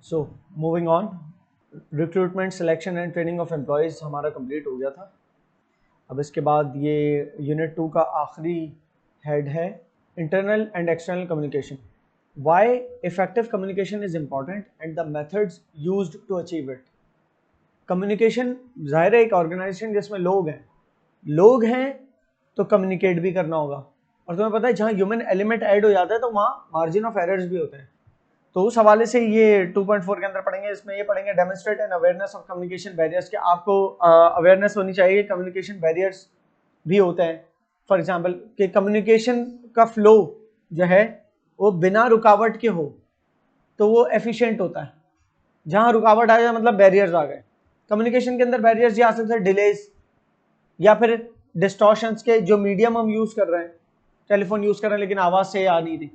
So moving on, recruitment selection and training of employees हमारा complete हो गया था। अब इसके बाद ये यूनिट 2 का आखिरी हेड है, internal and external communication. Why effective communication is important and the methods used to achieve it. Communication ज़ाहिर है एक ऑर्गेनाइजेशन जिसमें लोग हैं तो कम्युनिकेट भी करना होगा, और तुम्हें पता है जहाँ ह्यूमन एलिमेंट ऐड हो जाता है तो वहाँ मार्जिन ऑफ एरर्स भी होते हैं। तो उस हवाले से ये 2.4 के अंदर पढ़ेंगे, इसमें ये पढ़ेंगे demonstrate and awareness of communication barriers, के आपको अवेयरनेस होनी चाहिए कम्युनिकेशन बैरियर्स भी होते हैं। फॉर एग्जांपल कि कम्युनिकेशन का फ्लो जो है वो बिना रुकावट के हो तो वो एफिशिएंट होता है। जहां रुकावट आ जाए मतलब बैरियर्स आ गए। कम्युनिकेशन के अंदर बैरियर्स ये आ सकते हैं डिलेज या फिर डिस्टॉर्शंस के, जो मीडियम हम यूज कर रहे हैं, टेलीफोन यूज कर रहे हैं लेकिन आवाज से आ नहीं रही,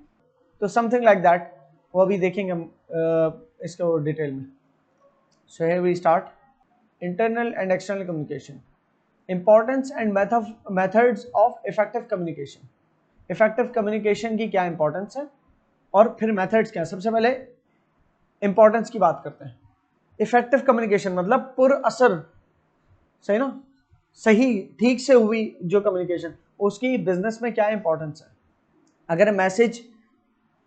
तो समथिंग लाइक दैट, वो अभी देखेंगे हम इसको डिटेल में। So here we start, internal and external communication, importance and methods of effective communication. Effective communication की क्या इंपॉर्टेंस है और फिर मेथड्स क्या है। सबसे पहले इंपॉर्टेंस की बात करते हैं। इफेक्टिव कम्युनिकेशन मतलब पुरअसर, सही ना, सही ठीक से हुई जो कम्युनिकेशन, उसकी बिजनेस में क्या इंपॉर्टेंस है। अगर मैसेज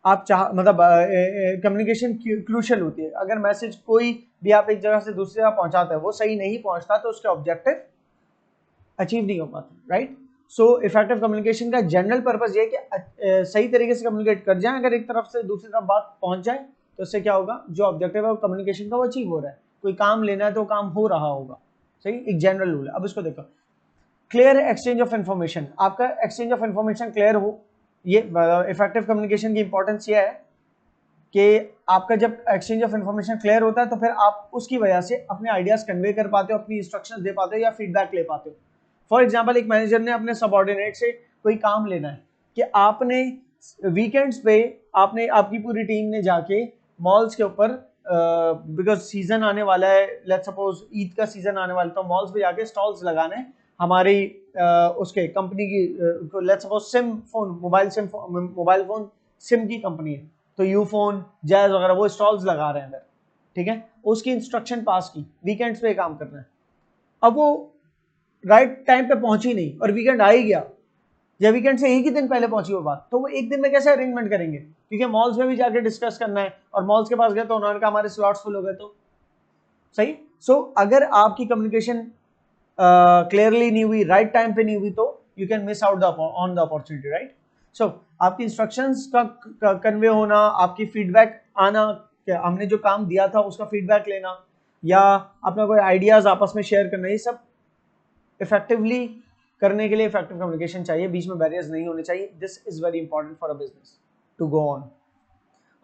आप मतलब कम्युनिकेशन क्रूशियल होती है। अगर मैसेज कोई भी आप एक जगह से दूसरी जगह पहुंचाते हैं वो सही नहीं पहुंचता तो उसके ऑब्जेक्टिव अचीव नहीं हो पाते, राइट। सो इफेक्टिव कम्युनिकेशन का जनरल पर्पस ये है कि सही तरीके से कम्युनिकेट कर जाए। अगर एक तरफ से दूसरी तरफ बात पहुंच जाए तो उससे क्या होगा, जो ऑब्जेक्टिव है वो कम्युनिकेशन का वो अचीव हो रहा है। कोई काम लेना है तो काम हो रहा होगा, सही, एक जनरल रूल है। अब इसको देखो, क्लियर एक्सचेंज ऑफ इन्फॉर्मेशन, आपका एक्सचेंज ऑफ इन्फॉर्मेशन क्लियर हो, ये इफेक्टिव कम्युनिकेशन की इंपॉर्टेंस ये है कि आपका जब एक्सचेंज ऑफ इन्फॉर्मेशन क्लियर होता है तो फिर आप उसकी वजह से अपने आइडियाज कन्वे कर पाते हो, अपनी इंस्ट्रक्शंस दे पाते हो या फीडबैक ले पाते हो। फॉर एग्जांपल एक मैनेजर ने अपने सबऑर्डिनेट से कोई काम लेना है कि आपने वीकेंड्स पे आपने आपकी पूरी टीम ने जाके मॉल्स के ऊपर, बिकॉज सीजन आने वाला है, लेट्स सपोज ईद का सीजन आने वाला है, तो मॉल्स पे जाके स्टॉल्स लगाने हमारी उसके कंपनी की, let's suppose SIM phone, mobile phone SIM की कंपनी है, तो यूफोन, जैज वगैरह वो स्टॉल्स लगा रहे हैं अंदर, ठीक है। उसकी इंस्ट्रक्शन पास की, वीकेंड्स पे काम करना है। अब वो राइट टाइम पे पहुंची नहीं और वीकेंड आ ही गया, या वीकेंड से एक ही दिन पहले पहुंची वो बात, तो वो एक दिन में कैसे अरेंजमेंट करेंगे, क्योंकि मॉल्स में भी जाके डिस्कस करना है और मॉल्स के पास गए तो उन्होंने कहा हमारे स्लॉट्स फुल हो गए, तो सही। सो अगर आपकी कम्युनिकेशन क्लियरली नहीं हुई, राइट टाइम पे नहीं हुई, तो you can miss out on the opportunity, right. So आपकी इंस्ट्रक्शंस का कन्वे होना, आपकी फीडबैक आना, क्या हमने जो काम दिया था उसका फीडबैक लेना, या अपना कोई आइडियाज आपस में शेयर करना, ये सब इफेक्टिवली करने के लिए इफेक्टिव कम्युनिकेशन चाहिए, बीच में बैरियर्स नहीं होने चाहिए। This is very important for a business to go on.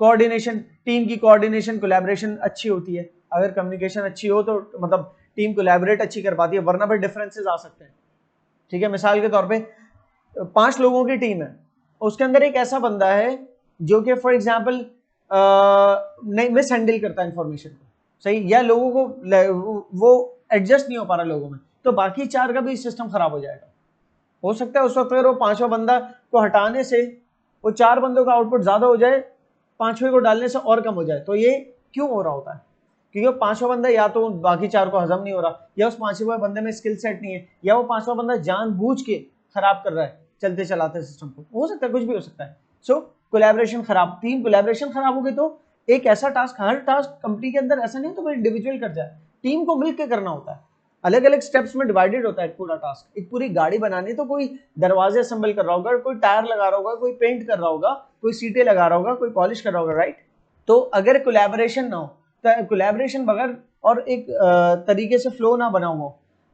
Coordination, team की कोऑर्डिनेशन कोलैबोरेशन अच्छी होती है। अगर कम्युनिकेशन अच्छी हो तो मतलब टीम कोलैबोरेट अच्छी कर पाती है, वरना फिर डिफरेंसेस आ सकते हैं, ठीक है। मिसाल के तौर पे 5 लोगों की टीम है, उसके अंदर एक ऐसा बंदा है जो कि फॉर एग्जांपल नहीं मिस हैंडल करता है इंफॉर्मेशन को, सही, या लोगों को वो एडजस्ट नहीं हो पा रहा लोगों में, तो बाकी 4 का भी सिस्टम खराब हो जाएगा। हो सकता है उस वक्त अगर वो 5वां बंदा को हटाने से वो 4 बंदों का आउटपुट ज्यादा हो जाए, 5वें को डालने से और कम हो जाए। तो ये क्यों हो रहा होता है, क्योंकि वो 5वां बंदा या तो बाकी 4 को हजम नहीं हो रहा, या उस 5वें बंदे में स्किल सेट नहीं है, या वो 5वां बंदा जानबूझ के खराब कर रहा है चलते चलाते सिस्टम को, हो सकता है, कुछ भी हो सकता है। सो कोलैबोरेशन खराब, टीम कोलैबोरेशन खराब हो गई तो एक ऐसा टास्क, हर टास्क कंपनी के अंदर ऐसा नहीं तो कोई इंडिविजुअल कर जाए, टीम को मिलकर करना होता है, अलग अलग स्टेप्स में डिवाइडेड होता है पूरा टास्क। एक पूरी गाड़ी बनानी तो कोई दरवाजे असेंबल कर रहा होगा, कोई टायर लगा रहा होगा, कोई पेंट कर रहा होगा, कोई सीटें लगा रहा होगा, कोई पॉलिश कर रहा होगा, राइट। तो अगर कोलैबोरेशन ना हो, तो कोलैबोरेशन बगैर और एक तरीके से फ्लो ना बना हुआ,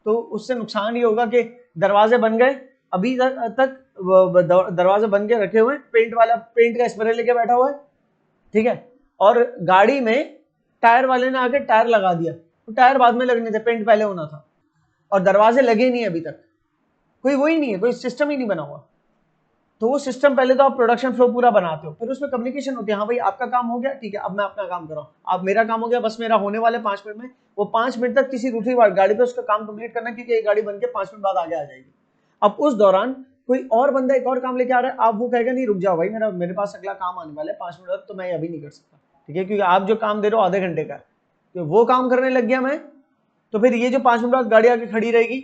तो उससे नुकसान ये होगा कि दरवाजे बन गए, अभी तक दरवाजे बन के रखे हुए, पेंट वाला पेंट का स्प्रे लेके बैठा हुआ है, ठीक है, और गाड़ी में टायर वाले ने आके टायर लगा दिया, तो टायर बाद में लगने थे, पेंट पहले होना था, और दरवाजे लगे नहीं अभी तक, कोई वही नहीं है, कोई सिस्टम ही नहीं बना हुआ। तो वो सिस्टम पहले तो आप प्रोडक्शन फ्लो पूरा बनाते हो, फिर उसमें कम्युनिकेशन होती है, हाँ भाई आपका काम हो गया, ठीक है, अब मैं अपना काम कर रहा हूँ, अब मेरा काम हो गया, बस मेरा होने वाले 5 मिनट में, वो 5 मिनट तक किसी दूसरी गाड़ी पे उसका काम कंप्लीट करना, क्योंकि एक गाड़ी बन के 5 मिनट बाद आगे आ जाएगी। अब उस दौरान कोई और बंदा एक और काम लेके आ रहा है, आप वो कहेगा नहीं रुक जाओ भाई, मेरे पास अगला काम आने वाला है 5 मिनट, तो मैं अभी नहीं कर सकता, ठीक है, क्योंकि आप जो काम दे रहे हो आधे घंटे का, तो वो काम करने लग गया मैं, तो फिर ये जो 5 मिनट बाद गाड़ी आके खड़ी रहेगी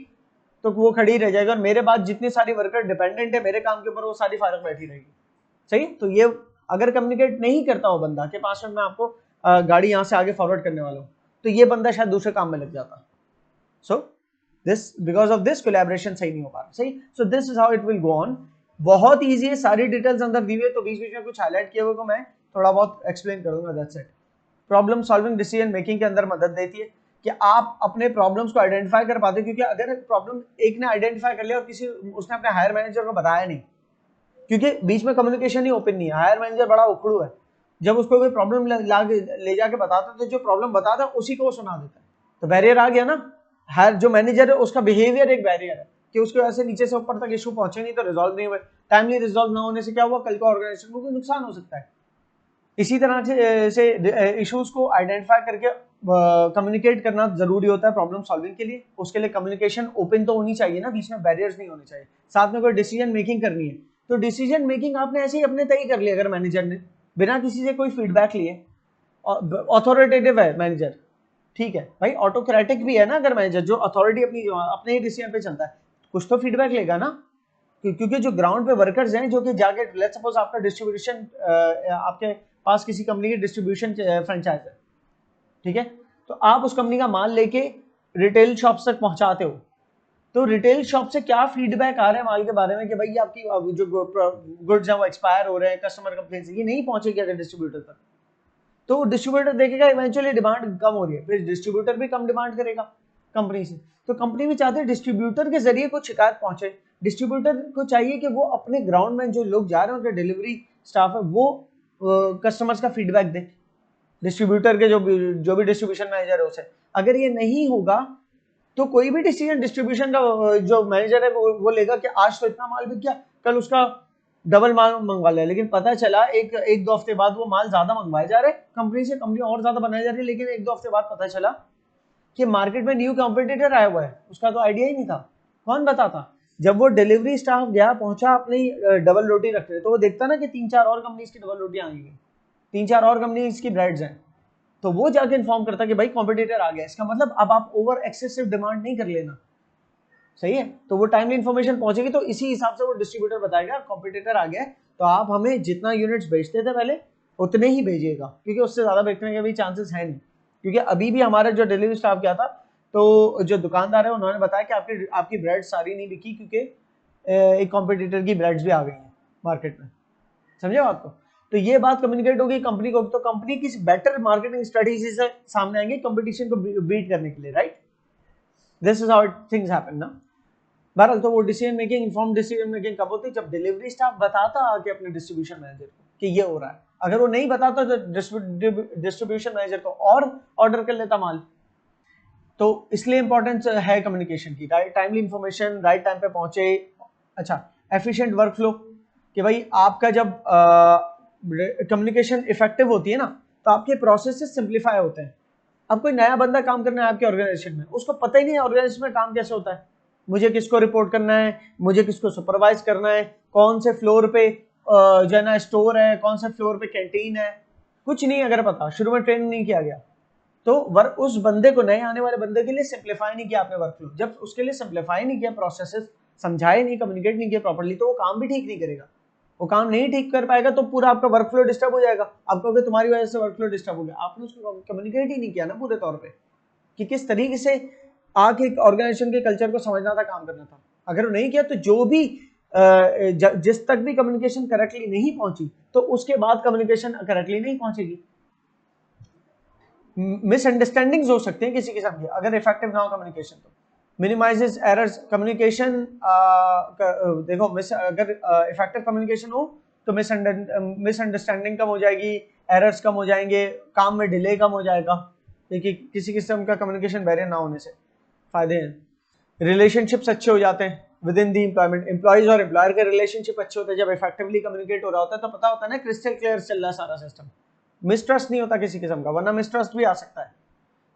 तो वो खड़ी रह जाएगी, और मेरे बाद जितनी सारी वर्कर डिपेंडेंट है मेरे काम के ऊपर वो सारी फारग बैठी रहेगी। सही, तो ये अगर कम्युनिकेट नहीं करता वो बंदा कि 5 मिनट में आपको गाड़ी यहाँ से आगे फॉरवर्ड करने वाला हूँ, तो ये बंदा शायद दूसरे काम में लग जाता। So this, because of this collaboration सही नहीं हो पा रहा। सही, so this is how it will go on. बहुत ईजी है, सारी डिटेल्स अंदर दी हुई है, तो बीच बीच में कुछ हाईलाइट किए हुए को मैं थोड़ा बहुत एक्सप्लेन करूंगा। That's it. Problem solving decision making के अंदर मदद देती है कि आप अपने प्रॉब्लम्स को आइडेंटिफाई कर पाते हो, क्योंकि अगर प्रॉब्लम एक ने आइडेंटिफाई कर लिया और किसी उसने अपने हायर मैनेजर को बताया नहीं, क्योंकि बीच में कम्युनिकेशन ही ओपन नहीं है, हायर मैनेजर बड़ा उखड़ू है, जब उसको कोई प्रॉब्लम ले जाके बताता है तो जो प्रॉब्लम बताता है उसी को वो सुना देता है, तो बैरियर आ गया ना। हायर जो मैनेजर है उसका बिहेवियर एक बैरियर है कि उसको ऐसे नीचे से ऊपर तक इशू पहुंचे नहीं तो रिजॉल्व नहीं हुए, टाइमली रिजॉल्व ना होने से क्या हुआ, कल को ऑर्गेनाइजेशन को कोई नुकसान हो सकता है। इसी तरह से इश्यूज को आइडेंटिफाई करके कम्युनिकेट करना जरूरी होता है प्रॉब्लम सॉल्विंग के लिए। उसके लिए कम्युनिकेशन ओपन तो होनी चाहिए ना, बीच में बैरियर्स नहीं होने चाहिए। साथ में कोई डिसीजन मेकिंग करनी है तो डिसीजन मेकिंग आपने ऐसे ही अपने तय कर लिया, अगर मैनेजर ने बिना किसी से कोई फीडबैक लिए, अथॉरिटेटिव है मैनेजर, ठीक है भाई, ऑटोक्रेटिक भी है ना, अगर मैनेजर जो अथॉरिटी अपने ही डिसीजन पे चलता है, कुछ तो फीडबैक लेगा ना, क्योंकि जो ग्राउंड पे वर्कर्स हैं जो कि जाके, लेट्स सपोज आपका डिस्ट्रीब्यूशन, आपके पास किसी कंपनी की डिस्ट्रीब्यूशन फ्रेंचाइज है, ठीक है, तो आप उस कंपनी का माल लेके रिटेल शॉप्स तक पहुंचाते हो, तो रिटेल शॉप से क्या फीडबैक आ रहे हैं माल के बारे में कि भाई आपकी जो गुड्स हैं वो एक्सपायर हो रहे हैं, कस्टमर कंप्लेंट ये नहीं पहुंचेगी अगर डिस्ट्रीब्यूटर तक, तो डिस्ट्रीब्यूटर देखेगा इवेंचुअली डिमांड कम हो रही है, फिर डिस्ट्रीब्यूटर भी कम डिमांड करेगा कंपनी से, तो कंपनी भी चाहती है डिस्ट्रीब्यूटर के जरिए कुछ शिकायत पहुंचे। डिस्ट्रीब्यूटर को चाहिए कि वो अपने ग्राउंड में जो लोग जा रहे हैं उनके डिलीवरी स्टाफ है वो कस्टमर्स का फीडबैक दे, डिस्ट्रीब्यूटर के जो भी डिस्ट्रीब्यूशन मैनेजर है उसे। अगर ये नहीं होगा तो कोई भी डिसीजन डिस्ट्रीब्यूशन का जो मैनेजर है वो लेगा कि आज तो इतना माल बिक गया, कल उसका डबल माल मंगवा लिया, लेकिन पता चला एक दो हफ्ते बाद वो माल ज्यादा मंगवाए जा रहे कंपनी से, कंपनी और ज्यादा बनाई जा रही है, लेकिन एक दो हफ्ते बाद पता चला कि मार्केट में न्यू कॉम्पिटिटर आया हुआ है, उसका तो आइडिया ही नहीं था, कौन बताता। जब वो डिलीवरी स्टाफ गया पहुंचा अपनी डबल रोटी रख रहे, तो वो देखता ना कि 3-4 और कंपनी की डबल रोटियां आएंगी, 3-4 और कंपनी इसकी ब्रेड्स हैं, तो वो जाके इन्फॉर्म करता कि भाई कॉम्पिटिटर आ गया, इसका मतलब अब आप ओवर एक्सेसिव डिमांड नहीं कर लेना। सही है, तो वो टाइमली इन्फॉर्मेशन पहुंचेगी, तो इसी हिसाब से वो डिस्ट्रीब्यूटर बताएगा कॉम्पिटिटर आ गया, तो आप हमें जितना यूनिट्स बेचते थे पहले उतने ही भेजिएगा, क्योंकि उससे ज्यादा बेचने के भी चांसेस है नहीं, क्योंकि अभी भी हमारा जो डिलीवरी स्टाफ गया था तो जो दुकानदार है उन्होंने बताया कि आपकी ब्रेड सारी नहीं बिकी, क्योंकि एक कॉम्पिटिटर की ब्रेड्स भी आ गई हैं मार्केट में। समझे बात को, तो ये बात कम्युनिकेट होगी कंपनी को, तो कंपनी की बेटर मार्केटिंग स्ट्रेटेजी से सामने आएंगे कंपटीशन को बीट करने के लिए, right. This is how things happen ना। बहरहाल, तो वो decision making, inform decision making कब होती है, जब डिलीवरी स्टाफ बताता आके अपने डिस्ट्रीब्यूशन मैनेजर को कि ये हो रहा है। अगर वो नहीं बताता तो डिस्ट्रीब्यूशन मैनेजर को और ऑर्डर कर लेता माल। तो इसलिए इंपॉर्टेंस है कम्युनिकेशन की, right timely information, right time पे पहुंचे। अच्छा, एफिशिएंट वर्कफ्लो, कि भाई आपका जब कम्युनिकेशन इफेक्टिव होती है ना, तो आपके प्रोसेसेस सिंप्लीफाई होते हैं। अब कोई नया बंदा काम करना है आपके ऑर्गेनाइजेशन में, उसको पता ही नहीं है ऑर्गेनाइजेशन में काम कैसे होता है, मुझे किसको रिपोर्ट करना है, मुझे किसको सुपरवाइज करना है, कौन से फ्लोर पे जो है ना स्टोर है, कौन से फ्लोर पे कैंटीन है, कुछ नहीं अगर पता, शुरू में ट्रेन नहीं किया गया, तो उस बंदे को, नए आने वाले बंदे के लिए सिंप्लीफाई नहीं किया आपने वर्कफ्लो, जब उसके लिए सिंप्लीफाई नहीं किया प्रोसेसेस, समझाए नहीं, कम्युनिकेट नहीं किया प्रॉपर्ली, तो वो काम भी ठीक नहीं करेगा। वो काम नहीं ठीक कर पाएगा तो पूरा आपका वर्कफ्लो डिस्टर्ब हो जाएगा, आप कहोगे तुम्हारी वजह से वर्कफ्लो डिस्टर्ब हो गया, आपने उसको कम्युनिकेट ही नहीं किया ना पूरे तौर पे कि किस तरीके से आके ऑर्गेनाइजेशन के कल्चर को समझना था, काम करना था। अगर वो नहीं किया तो जो भी जिस तक भी कम्युनिकेशन करेक्टली नहीं पहुंची, तो उसके बाद कम्युनिकेशन करेक्टली नहीं पहुंचेगी, मिसअंडरस्टैंडिंग्स हो सकते हैं किसी किस्म की अगर इफेक्टिव ना हो कम्युनिकेशन। तो मिनिमाइजेस एरर्स, कम्युनिकेशन देखो अगर इफेक्टिव कम्युनिकेशन हो तो मिसअंडरस्टैंडिंग कम हो जाएगी, एरर्स कम हो जाएंगे, काम में डिले कम हो जाएगा, देखिए किसी किस्म का कम्युनिकेशन बैरियर ना होने से फायदे हैं। रिलेशनशिप्स अच्छे हो जाते हैं with in the employment, employees और एम्प्लॉयर के रिलेशनशिप अच्छे होते हैं जब इफेक्टिवली कम्युनिकेट हो रहा होता है, तो पता होता है ना क्रिस्टल क्लियर चल रहा है सारा सिस्टम, मिसट्रस्ट नहीं होता किसी किस्म का, वरना मिसट्रस्ट भी आ सकता है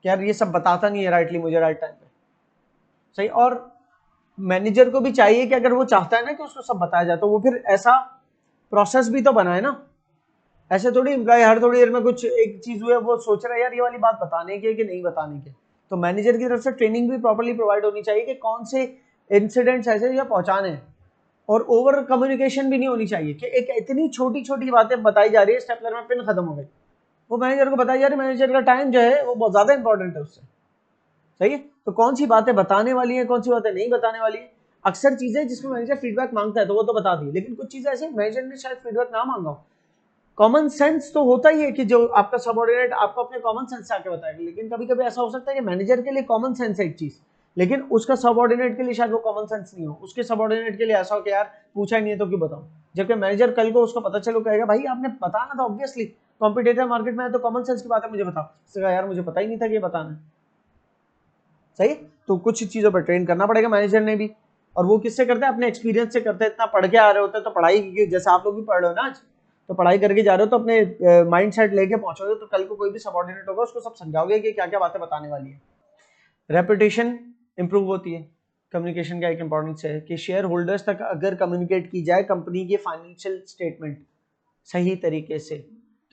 कि यार ये सब बताता नहीं है राइटली मुझे राइट टाइम पे। सही, और मैनेजर को भी चाहिए कि अगर वो चाहता है ना कि उसको सब बताया जाए, तो वो फिर ऐसा प्रोसेस भी तो बनाए ना ऐसे थोड़ी एम्प्लॉय हर थोड़ी देर में कुछ एक चीज हुई है वो सोच रहा है यार ये वाली बात बताने की है कि नहीं बताने की। तो मैनेजर की तरफ से ट्रेनिंग भी प्रॉपर्ली प्रोवाइड होनी चाहिए कि कौन से इंसिडेंट्स ऐसे या पहुंचाने हैं, और ओवर कम्युनिकेशन भी नहीं होनी चाहिए कि एक इतनी छोटी छोटी बातें बताई जा रही है, स्टेपलर में पिन खत्म हो गई, वो मैनेजर को बताई जा रही है, मैनेजर का टाइम जो है वो बहुत ज्यादा इंपॉर्टेंट है उससे। सही है, तो कौन सी बातें बताने वाली है, कौन सी बातें नहीं बताने वाली है। अक्सर चीजें जिसमें मैनेजर फीडबैक मांगता है तो वो तो बता दी, लेकिन कुछ चीजें ऐसे मैनेजर ने शायद फीडबैक ना मांगा हो। कॉमन सेंस तो होता ही है कि जो आपका सबऑर्डिनेट आपको अपने कॉमन सेंस से आके बताएगा, लेकिन कभी कभी ऐसा हो सकता है कि मैनेजर के लिए कॉमन सेंस है एक चीज, लेकिन उसका सबऑर्डिनेट के लिए शायद वो कॉमन सेंस नहीं हो, उसके सबऑर्डिनेट के लिए ऐसा हो कि यार पूछा ही नहीं है तो क्यों बताऊं, जबकि मैनेजर कल को उसको पता चलो कहेगा भाई आपने बताना था ऑब्वियसली, कॉम्पिटिटर मार्केट में है तो कॉमन सेंस की बात है मुझे बताओ, यार मुझे पता ही नहीं था कि ये बताना है। सही, तो कुछ चीजों पर ट्रेन करना पड़ेगा मैनेजर ने भी, और वो किससे करते हैं, अपने एक्सपीरियंस से करते हैं। इतना पढ़ के आ रहे होते हैं तो पढ़ाई जैसे आप लोग भी पढ़ रहे हो ना आज, तो पढ़ाई करके जा रहे हो तो अपने माइंड सेट लेके पहुंचोगे, तो कल को कोई भी सबऑर्डिनेट होगा उसको सब समझाओगे कि क्या क्या बातें बताने वाली है। रेपुटेशन इंप्रूव होती है, कम्युनिकेशन का एक इंपॉर्टेंस है कि शेयर होल्डर्स तक अगर कम्युनिकेट की जाए कंपनी के फाइनेंशियल स्टेटमेंट सही तरीके से,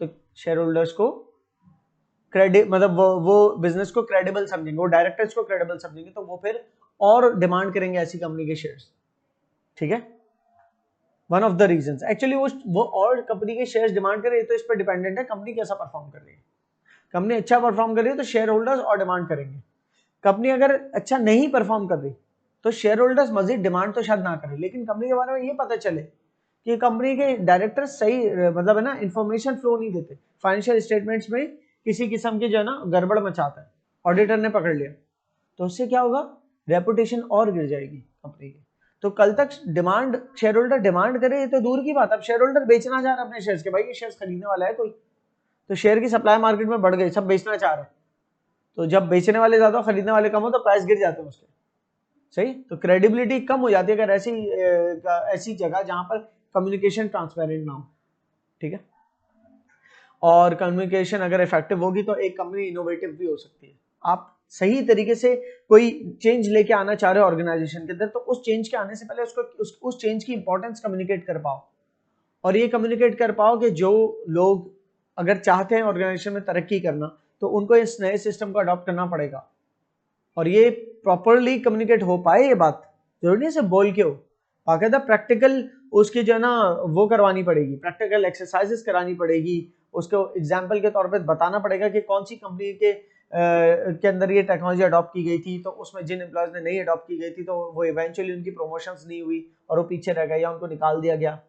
तो शेयर होल्डर्स को क्रेडिट मतलब वो बिजनेस को क्रेडिबल समझेंगे, वो डायरेक्टर्स को क्रेडिबल समझेंगे, तो वो फिर और डिमांड करेंगे ऐसी कंपनी के शेयर्स। ठीक है, one of the reasons actually वो और कंपनी के शेयर्स डिमांड करे तो इस पर डिपेंडेंट है कंपनी कैसा परफॉर्म कर रही है। कंपनी अच्छा परफॉर्म कर रही है तो शेयर होल्डर्स और डिमांड करेंगे, कंपनी अगर अच्छा नहीं परफॉर्म कर रही तो शेयर होल्डर्स मजीद डिमांड तो शायद ना करें, लेकिन कंपनी के बारे में ये पता चले कि कंपनी के डायरेक्टर सही मतलब है ना इंफॉर्मेशन फ्लो नहीं देते, फाइनेंशियल स्टेटमेंट्स में किसी किस्म की जो है ना गड़बड़ मचाता है, ऑडिटर ने पकड़ लिया, तो उससे क्या होगा, रेपुटेशन और गिर जाएगी कंपनी की। तो कल तक डिमांड शेयर होल्डर डिमांड करे ये तो दूर की बात, अब शेयर होल्डर बेचना चाह रहा है अपने शेयर्स के, भाई ये शेयर्स खरीदने वाला है कोई, तो शेयर की सप्लाई मार्केट में बढ़ गई, सब बेचना चाह रहे हैं, तो जब बेचने वाले ज्यादा खरीदने वाले कम हो तो प्राइस गिर जाते हैं उसके। सही, तो क्रेडिबिलिटी कम हो जाती है अगर ऐसी जगह जहां पर कम्युनिकेशन ट्रांसपेरेंट ना हो। ठीक है, और कम्युनिकेशन अगर इफेक्टिव होगी तो एक कंपनी इनोवेटिव भी हो सकती है। आप सही तरीके से कोई चेंज लेके आना चाह रहे हो ऑर्गेनाइजेशन के अंदर, तो उस चेंज के आने से पहले उसको उस चेंज की इंपॉर्टेंस कम्युनिकेट कर पाओ, और ये कम्युनिकेट कर पाओ कि जो लोग अगर चाहते हैं ऑर्गेनाइजेशन में तरक्की करना तो उनको इस नए सिस्टम को अडॉप्ट करना पड़ेगा, और ये प्रॉपरली कम्युनिकेट हो पाए, ये बात जरूरी नहीं सिर्फ बोल के हो, बाकायदा प्रैक्टिकल उसकी जो है ना वो करवानी पड़ेगी, प्रैक्टिकल एक्सरसाइजेस करानी पड़ेगी, उसको एग्जाम्पल के तौर पे बताना पड़ेगा कि कौन सी कंपनी के अंदर ये टेक्नोलॉजी अडॉप्ट की गई थी, तो उसमें जिन एम्प्लॉयज ने नहीं अडॉप्ट की गई थी तो वो इवेंचुअली उनकी प्रमोशंस नहीं हुई और वो पीछे रह गए या उनको निकाल दिया गया।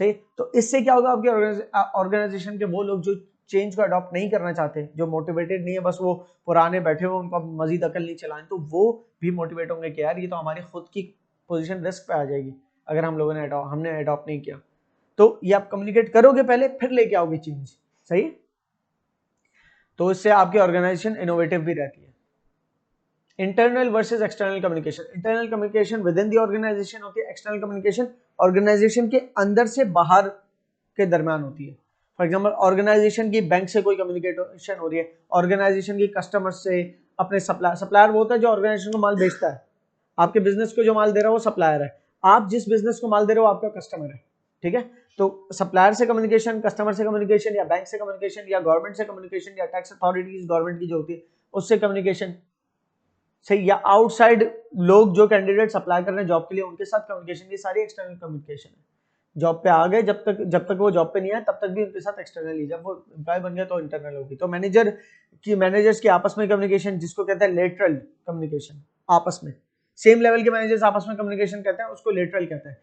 सही, तो इससे क्या होगा, आपके ऑर्गेनाइजेशन के वो लोग जो चेंज को अडॉप्ट नहीं करना चाहते, जो मोटिवेटेड नहीं है, बस वो पुराने बैठे हुए उनको मजीद अकल नहीं चलाएं, तो वो भी मोटिवेट होंगे कि यार ये तो हमारी खुद की पोजीशन रिस्क पे आ जाएगी अगर हम लोगों ने हमने अडॉप्ट नहीं किया। तो ये आप कम्युनिकेट करोगे पहले फिर लेके आओगे चेंज। सही, तो इससे आपकी ऑर्गेनाइजेशन इनोवेटिव भी रहती है। Internal versus external communication, internal communication within the organisation होती है, एक्सटर्नल कम्युनिकेशन ऑर्गेनाइजेशन के अंदर से बाहर के दरमियान होती है। फॉर एग्जांपल ऑर्गेनाइजेशन की बैंक से कोई कम्युनिकेशन हो रही है, ऑर्गेनाइजेशन की कस्टमर से, अपने सप्लायर वो होता है जो ऑर्गेनाइजेशन को माल बेचता है, आपके बिजनेस को जो माल दे रहा है वो सप्लायर है, आप जिस बिजनेस को माल दे रहे हो आपका कस्टमर है। ठीक है, तो सप्लायर से कम्युनिकेशन, कस्टमर से कम्युनिकेशन, या बैंक से कम्युनिकेशन, या गवर्नमेंट से कम्युनिकेशन, या टैक्स अथॉरिटीज गवर्नमेंट की जो होती है उससे कम्युनिकेशन। सही, या आउटसाइड लोग जो कैंडिडेट अप्लाई कर रहे हैं जॉब के लिए उनके साथ कम्युनिकेशन, ये सारी एक्सटर्नल कम्युनिकेशन है। जॉब पे आ गए, जब तक वो जॉब पे नहीं आए तब तक भी उनके साथ एक्सटर्नल ही, जब वो एम्प्लॉय बन गए तो इंटरनल होगी। तो मैनेजर्स की आपस में कम्युनिकेशन जिसको कहते हैं लेटरल कम्युनिकेशन, आपस में सेम लेवल के मैनेजर्स आपस में कम्युनिकेशन कहते हैं, उसको लेटरल कहते हैं।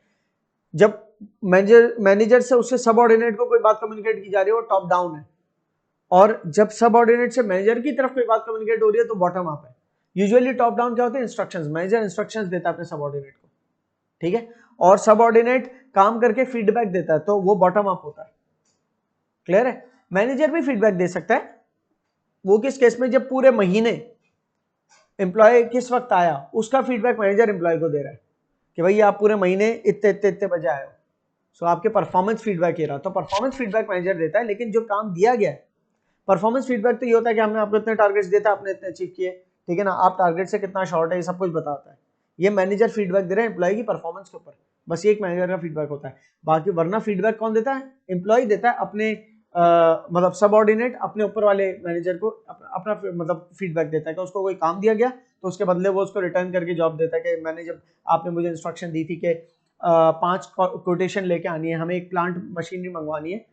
जब मैनेजर से उससे सबऑर्डिनेट को कोई बात कम्युनिकेट की जा रही है वो टॉप डाउन है, और जब सबऑर्डिनेट से मैनेजर की तरफ कोई बात कम्युनिकेट हो रही है तो बॉटम अप है। यूजुअली टॉप डाउन क्या होते हैं, इंस्ट्रक्शंस, मैनेजर इंस्ट्रक्शंस देता है अपने सबऑर्डिनेट को। ठीक है, और सबऑर्डिनेट काम करके फीडबैक देता है तो वो बॉटम अप होता है। क्लियर है, मैनेजर भी फीडबैक दे सकता है, वो किस केस में, जब पूरे महीने एम्प्लॉय किस वक्त आया उसका फीडबैक मैनेजर एम्प्लॉय को दे रहा है कि भाई आप पूरे महीने इतने इतने इतने बजे आए हो, सो आपके परफॉर्मेंस फीडबैक ये रहा, तो परफॉर्मेंस फीडबैक मैनेजर देता है। लेकिन जो काम दिया गया है, परफॉर्मेंस फीडबैक तो ये होता है कि हमने आपको इतने टारगेट्स दिए थे, आपने इतने अचीव किए, ठीक है ना, आप टारगेट से कितना शॉर्ट है, ये सब कुछ बताता है। ये मैनेजर फीडबैक दे रहे हैं एम्प्लॉय की परफॉर्मेंस के ऊपर, बस ये एक मैनेजर का फीडबैक होता है। बाकी वरना फीडबैक कौन देता है, एम्प्लॉय देता है अपने मतलब सबऑर्डिनेट अपने ऊपर वाले मैनेजर को अपना मतलब फीडबैक देता है कि उसको कोई काम दिया गया तो उसके बदले वो उसको रिटर्न करके जॉब देता है कि मैंने जब आपने मुझे इंस्ट्रक्शन दी थी कि 5 कोटेशन लेके आनी है, हमें एक प्लांट मशीनरी मंगवानी है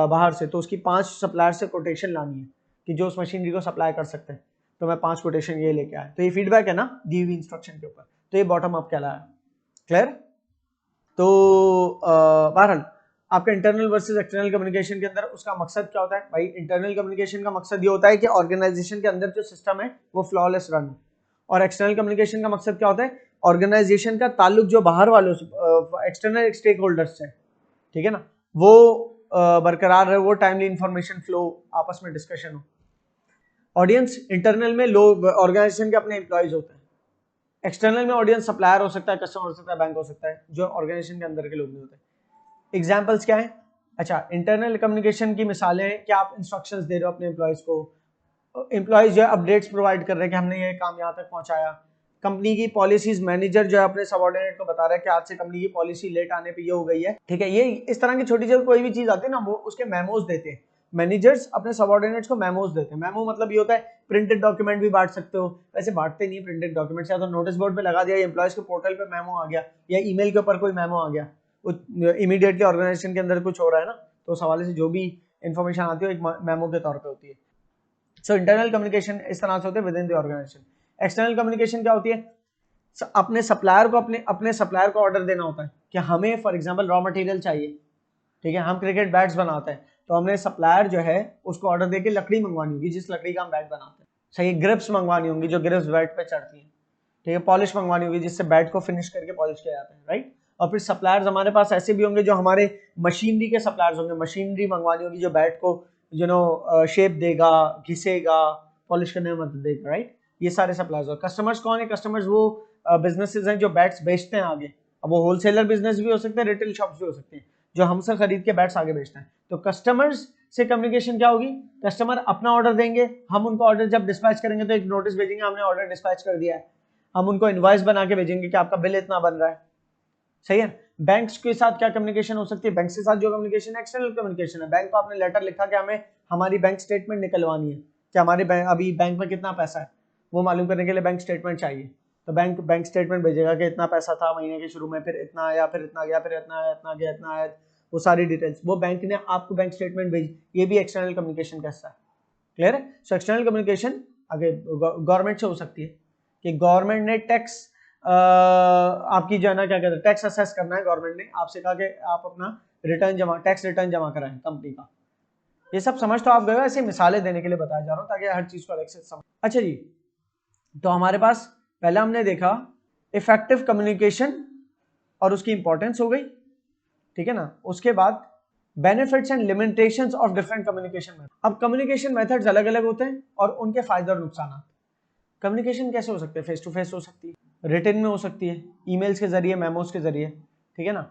बाहर से, तो उसकी 5 सप्लायर से कोटेशन लानी है कि जो उस मशीनरी को सप्लाई कर सकते हैं, तो मैं 5 कोटेशन ये लेके आया, तो ये फीडबैक है ना दी हुई इंस्ट्रक्शन के ऊपर, तो ये बॉटम अप कहलाया। क्लियर? तो बहरहाल आपका इंटरनल वर्सेस एक्सटर्नल कम्युनिकेशन के अंदर उसका मकसद क्या होता है भाई? इंटरनल कम्युनिकेशन का मकसद ये होता है कि ऑर्गेनाइजेशन के अंदर जो सिस्टम है वो फ्लॉलेस रन हो, और एक्सटर्नल कम्युनिकेशन का मकसद क्या होता है? ऑर्गेनाइजेशन का ताल्लुक जो बाहर वालों से, एक्सटर्नल स्टेक होल्डर्स से, ठीक है ना, वो बरकरार रहे, वो टाइमली इंफॉर्मेशन फ्लो, आपस में डिस्कशन हो। ऑडियंस इंटरनल में लोग ऑर्गेनाइजेशन के अपने एम्प्लॉयज होते हैं, एक्सटर्नल में ऑडियंस सप्लायर हो सकता है, कस्टमर हो सकता है, बैंक हो सकता है, जो ऑर्गेनाइजेशन के अंदर के लोग नहीं होते। एग्जाम्पल्स क्या है? अच्छा, इंटरनल कम्युनिकेशन की मिसालें हैं कि आप इंस्ट्रक्शंस दे रहे हो अपने एम्प्लॉयज को, एम्प्लॉयज जो है अपडेट्स प्रोवाइड कर रहे हैं कि हमने ये काम यहाँ तक पहुंचाया, कंपनी की पॉलिसीज, मैनेजर जो है अपने सबऑर्डिनेट को बता रहा है कि आज से कंपनी की पॉलिसी लेट आने पे ये हो गई है, ठीक है, ये इस तरह की छोटी छोटी कोई भी चीज आती है ना, वो उसके मेमोज देते हैं, मैनेजर्स अपने सबऑर्डिनेट्स को मेमोज देते हैं। मेमो मतलब ये होता है प्रिंटेड डॉक्यूमेंट भी बांट सकते हो, वैसे बांटते नहीं है प्रिंटेड डॉक्यूमेंट्स, या तो नोटिस बोर्ड पे लगा दिया, एम्प्लॉयज के पोर्टल पे मेमो आ गया, या ईमेल के ऊपर कोई मेमो आ गया, इमीडिएटली ऑर्गेनाइजेशन के अंदर कुछ हो रहा है ना, तो उस हवाले से जो भी इंफॉर्मेशन आती है एक मेमो के तौर पे होती है। सो इंटरनल कम्युनिकेशन इस तरह से होते हैं within the organisation. External communication क्या होती है? अपने सप्लायर को अपने सप्लायर को ऑर्डर देना होता है कि हमें फॉर एग्जांपल रॉ मटेरियल चाहिए, ठीक है, हम क्रिकेट बैट्स बनाते हैं, तो हमने सप्लायर जो है उसको ऑर्डर देके लकड़ी मंगवानी होगी जिस लकड़ी का हम बैट बनाते हैं, सही, ग्रिप्स मंगवानी होंगी जो ग्रिप्स बैट पे चढ़ती हैं, ठीक है, पॉलिश मंगवानी होगी जिससे बैट को फिनिश करके पॉलिश किया जाता है, राइट। और फिर सप्लायर्स हमारे पास ऐसे भी होंगे जो हमारे मशीनरी के सप्लायर्स होंगे, मशीनरी मंगवानी होगी जो बैट को शेप देगा, घिसेगा, पॉलिश करने में मदद देगा, राइट। ये सारे सप्लायर्स और कस्टमर्स कौन है? कस्टमर्स वो बिजनेसेस हैं जो बैट्स बेचते हैं आगे, अब वो होलसेलर बिजनेस भी हो सकते हैं, रिटेल शॉप्स भी हो सकते हैं जो हमसे खरीद के बैट्स आगे बेचते हैं। तो कस्टमर्स से कम्युनिकेशन क्या होगी? कस्टमर अपना ऑर्डर देंगे, हम उनको ऑर्डर जब डिस्पैच करेंगे तो एक नोटिस भेजेंगे हमने ऑर्डर डिस्पैच कर दिया है, हम उनको इनवॉइस बना के भेजेंगे कि आपका बिल इतना बन रहा है, सही है। बैंक्स के साथ क्या कम्युनिकेशन हो सकती है? बैंक के साथ जो कम्युनिकेशन है एक्सटर्नल कम्युनिकेशन है, बैंक को आपने लेटर लिखा कि हमें हमारी बैंक स्टेटमेंट निकलवानी है कि हमारे अभी बैंक में कितना पैसा है, वो मालूम करने के लिए बैंक स्टेटमेंट चाहिए, तो बैंक स्टेटमेंट भेजेगा कि इतना पैसा था महीने के शुरू में, फिर इतना आया, फिर इतना गया, फिर इतना आया, इतना गया, इतना आया, वो सारी डिटेल्स वो बैंक ने आपको बैंक स्टेटमेंट भेजी, ये भी एक्सटर्नल कम्युनिकेशन का हिस्सा है। क्लियर है? सो एक्सटर्नल कम्युनिकेशन आगे गवर्नमेंट से हो सकती है कि गवर्नमेंट ने टैक्स आपकी जो है ना क्या कहते हैं टैक्स असेस करना है, गवर्नमेंट ने आपसे कहा कि आप अपना टैक्स रिटर्न जमा कराएं कंपनी का। ये सब समझ तो आप गए, ऐसे मिसालें देने के लिए बताया जा रहा हूँ ताकि हर चीज को अलग से समझ। अच्छा जी, तो हमारे पास पहले हमने देखा इफेक्टिव कम्युनिकेशन और उसकी इंपॉर्टेंस हो गई, ठीक है ना। उसके बाद benefits and limitations of different communication method. अब कम्युनिकेशन मेथड्स अलग अलग होते हैं और उनके फायदे और नुकसान। कम्युनिकेशन कैसे हो सकते हैं? फेस टू फेस हो सकती है, रिटन में हो सकती है, ईमेल्स के जरिए, मेमोज के जरिए, ठीक है ना,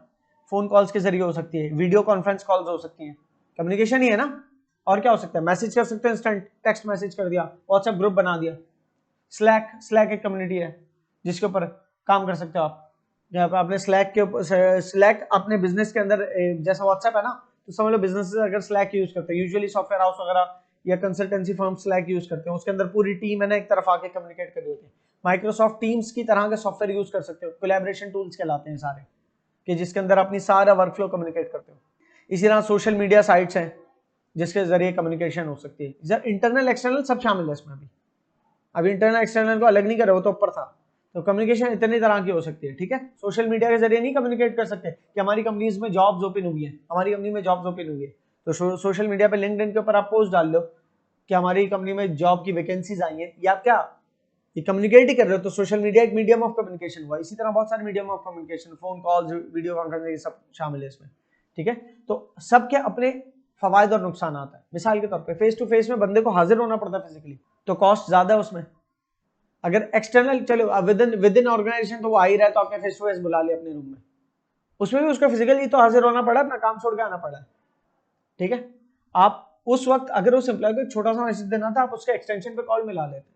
फोन कॉल्स के जरिए हो सकती है, वीडियो कॉन्फ्रेंस कॉल्स हो सकती हैं, कम्युनिकेशन ही है ना। और क्या हो सकता है? मैसेज कर सकते हैं, इंस्टेंट टेक्स्ट मैसेज कर दिया, व्हाट्सएप ग्रुप बना दिया, स्लैक एक कम्युनिटी है जिसके ऊपर काम कर सकते हो आप। अपने स्लैक के ऊपर, स्लैक अपने बिजनेस के अंदर जैसा व्हाट्सएप है ना, तो समझ लो बिजनेस अगर स्लैक यूज करते हैं, यूजुअली सॉफ्टवेयर हाउस वगैरह या कंसल्टेंसी फर्म स्लैक यूज करते हैं, उसके अंदर पूरी टीम है ना एक तरफ आके कम्युनिकेट कर रही होती है। माइक्रोसॉफ्ट टीम्स की तरह के सॉफ्टवेयर यूज कर सकते हो, कोलैबोरेशन टूल्स कहलाते हैं सारे, कि जिसके अंदर अपनी सारा वर्कफ्लो कम्युनिकेट करते हो। इसी तरह सोशल मीडिया साइट्स हैं जिसके जरिए कम्युनिकेशन हो सकती है। जब इंटरनल एक्सटर्नल सब शामिल है इसमें भी, अब इंटरनल एक्सटर्नल को अलग नहीं करे, वो तो ऊपर था। तो कम्युनिकेशन इतनी तरह की हो सकती है, ठीक है। सोशल मीडिया के जरिए नहीं कम्युनिकेट कर सकते कि हमारी कंपनीज में जॉब्स ओपन हुई है, हमारी कंपनी में जॉब्स ओपन हुई है, तो सोशल मीडिया पे लिंक्डइन के ऊपर आप पोस्ट डाल लो कि हमारी कंपनी में जॉब की वैकेंसीज आई हैं, या क्या ये कम्युनिकेट ही कर रहे हो। तो सोशल मीडिया एक मीडियम ऑफ कम्युनिकेशन हुआ। इसी तरह बहुत सारे medium of communication, phone calls, video conferencing, ये सब शामिल है इसमें, ठीक है। तो सबके अपने फवायद और नुकसान आता है। मिसाल के तौर पे फेस टू फेस में बंदे को हाजिर होना पड़ता है फिजिकली, तो कॉस्ट ज्यादा है उसमें। अगर एक्सटर्नल चलो विद इन ऑर्गेनाइजेशन तो वो आ ही रहा है, तो आपने फेस टू फेस बुला लिया अपने रूम में, उसमें भी उसको फिजिकली तो हाजिर होना पड़ा, अपना काम छोड़ के आना पड़ा, ठीक है। आप उस वक्त अगर उस एम्प्लॉय को एक छोटा सा मैसेज देना था, आप उसके एक्सटेंशन पे कॉल मिला लेते,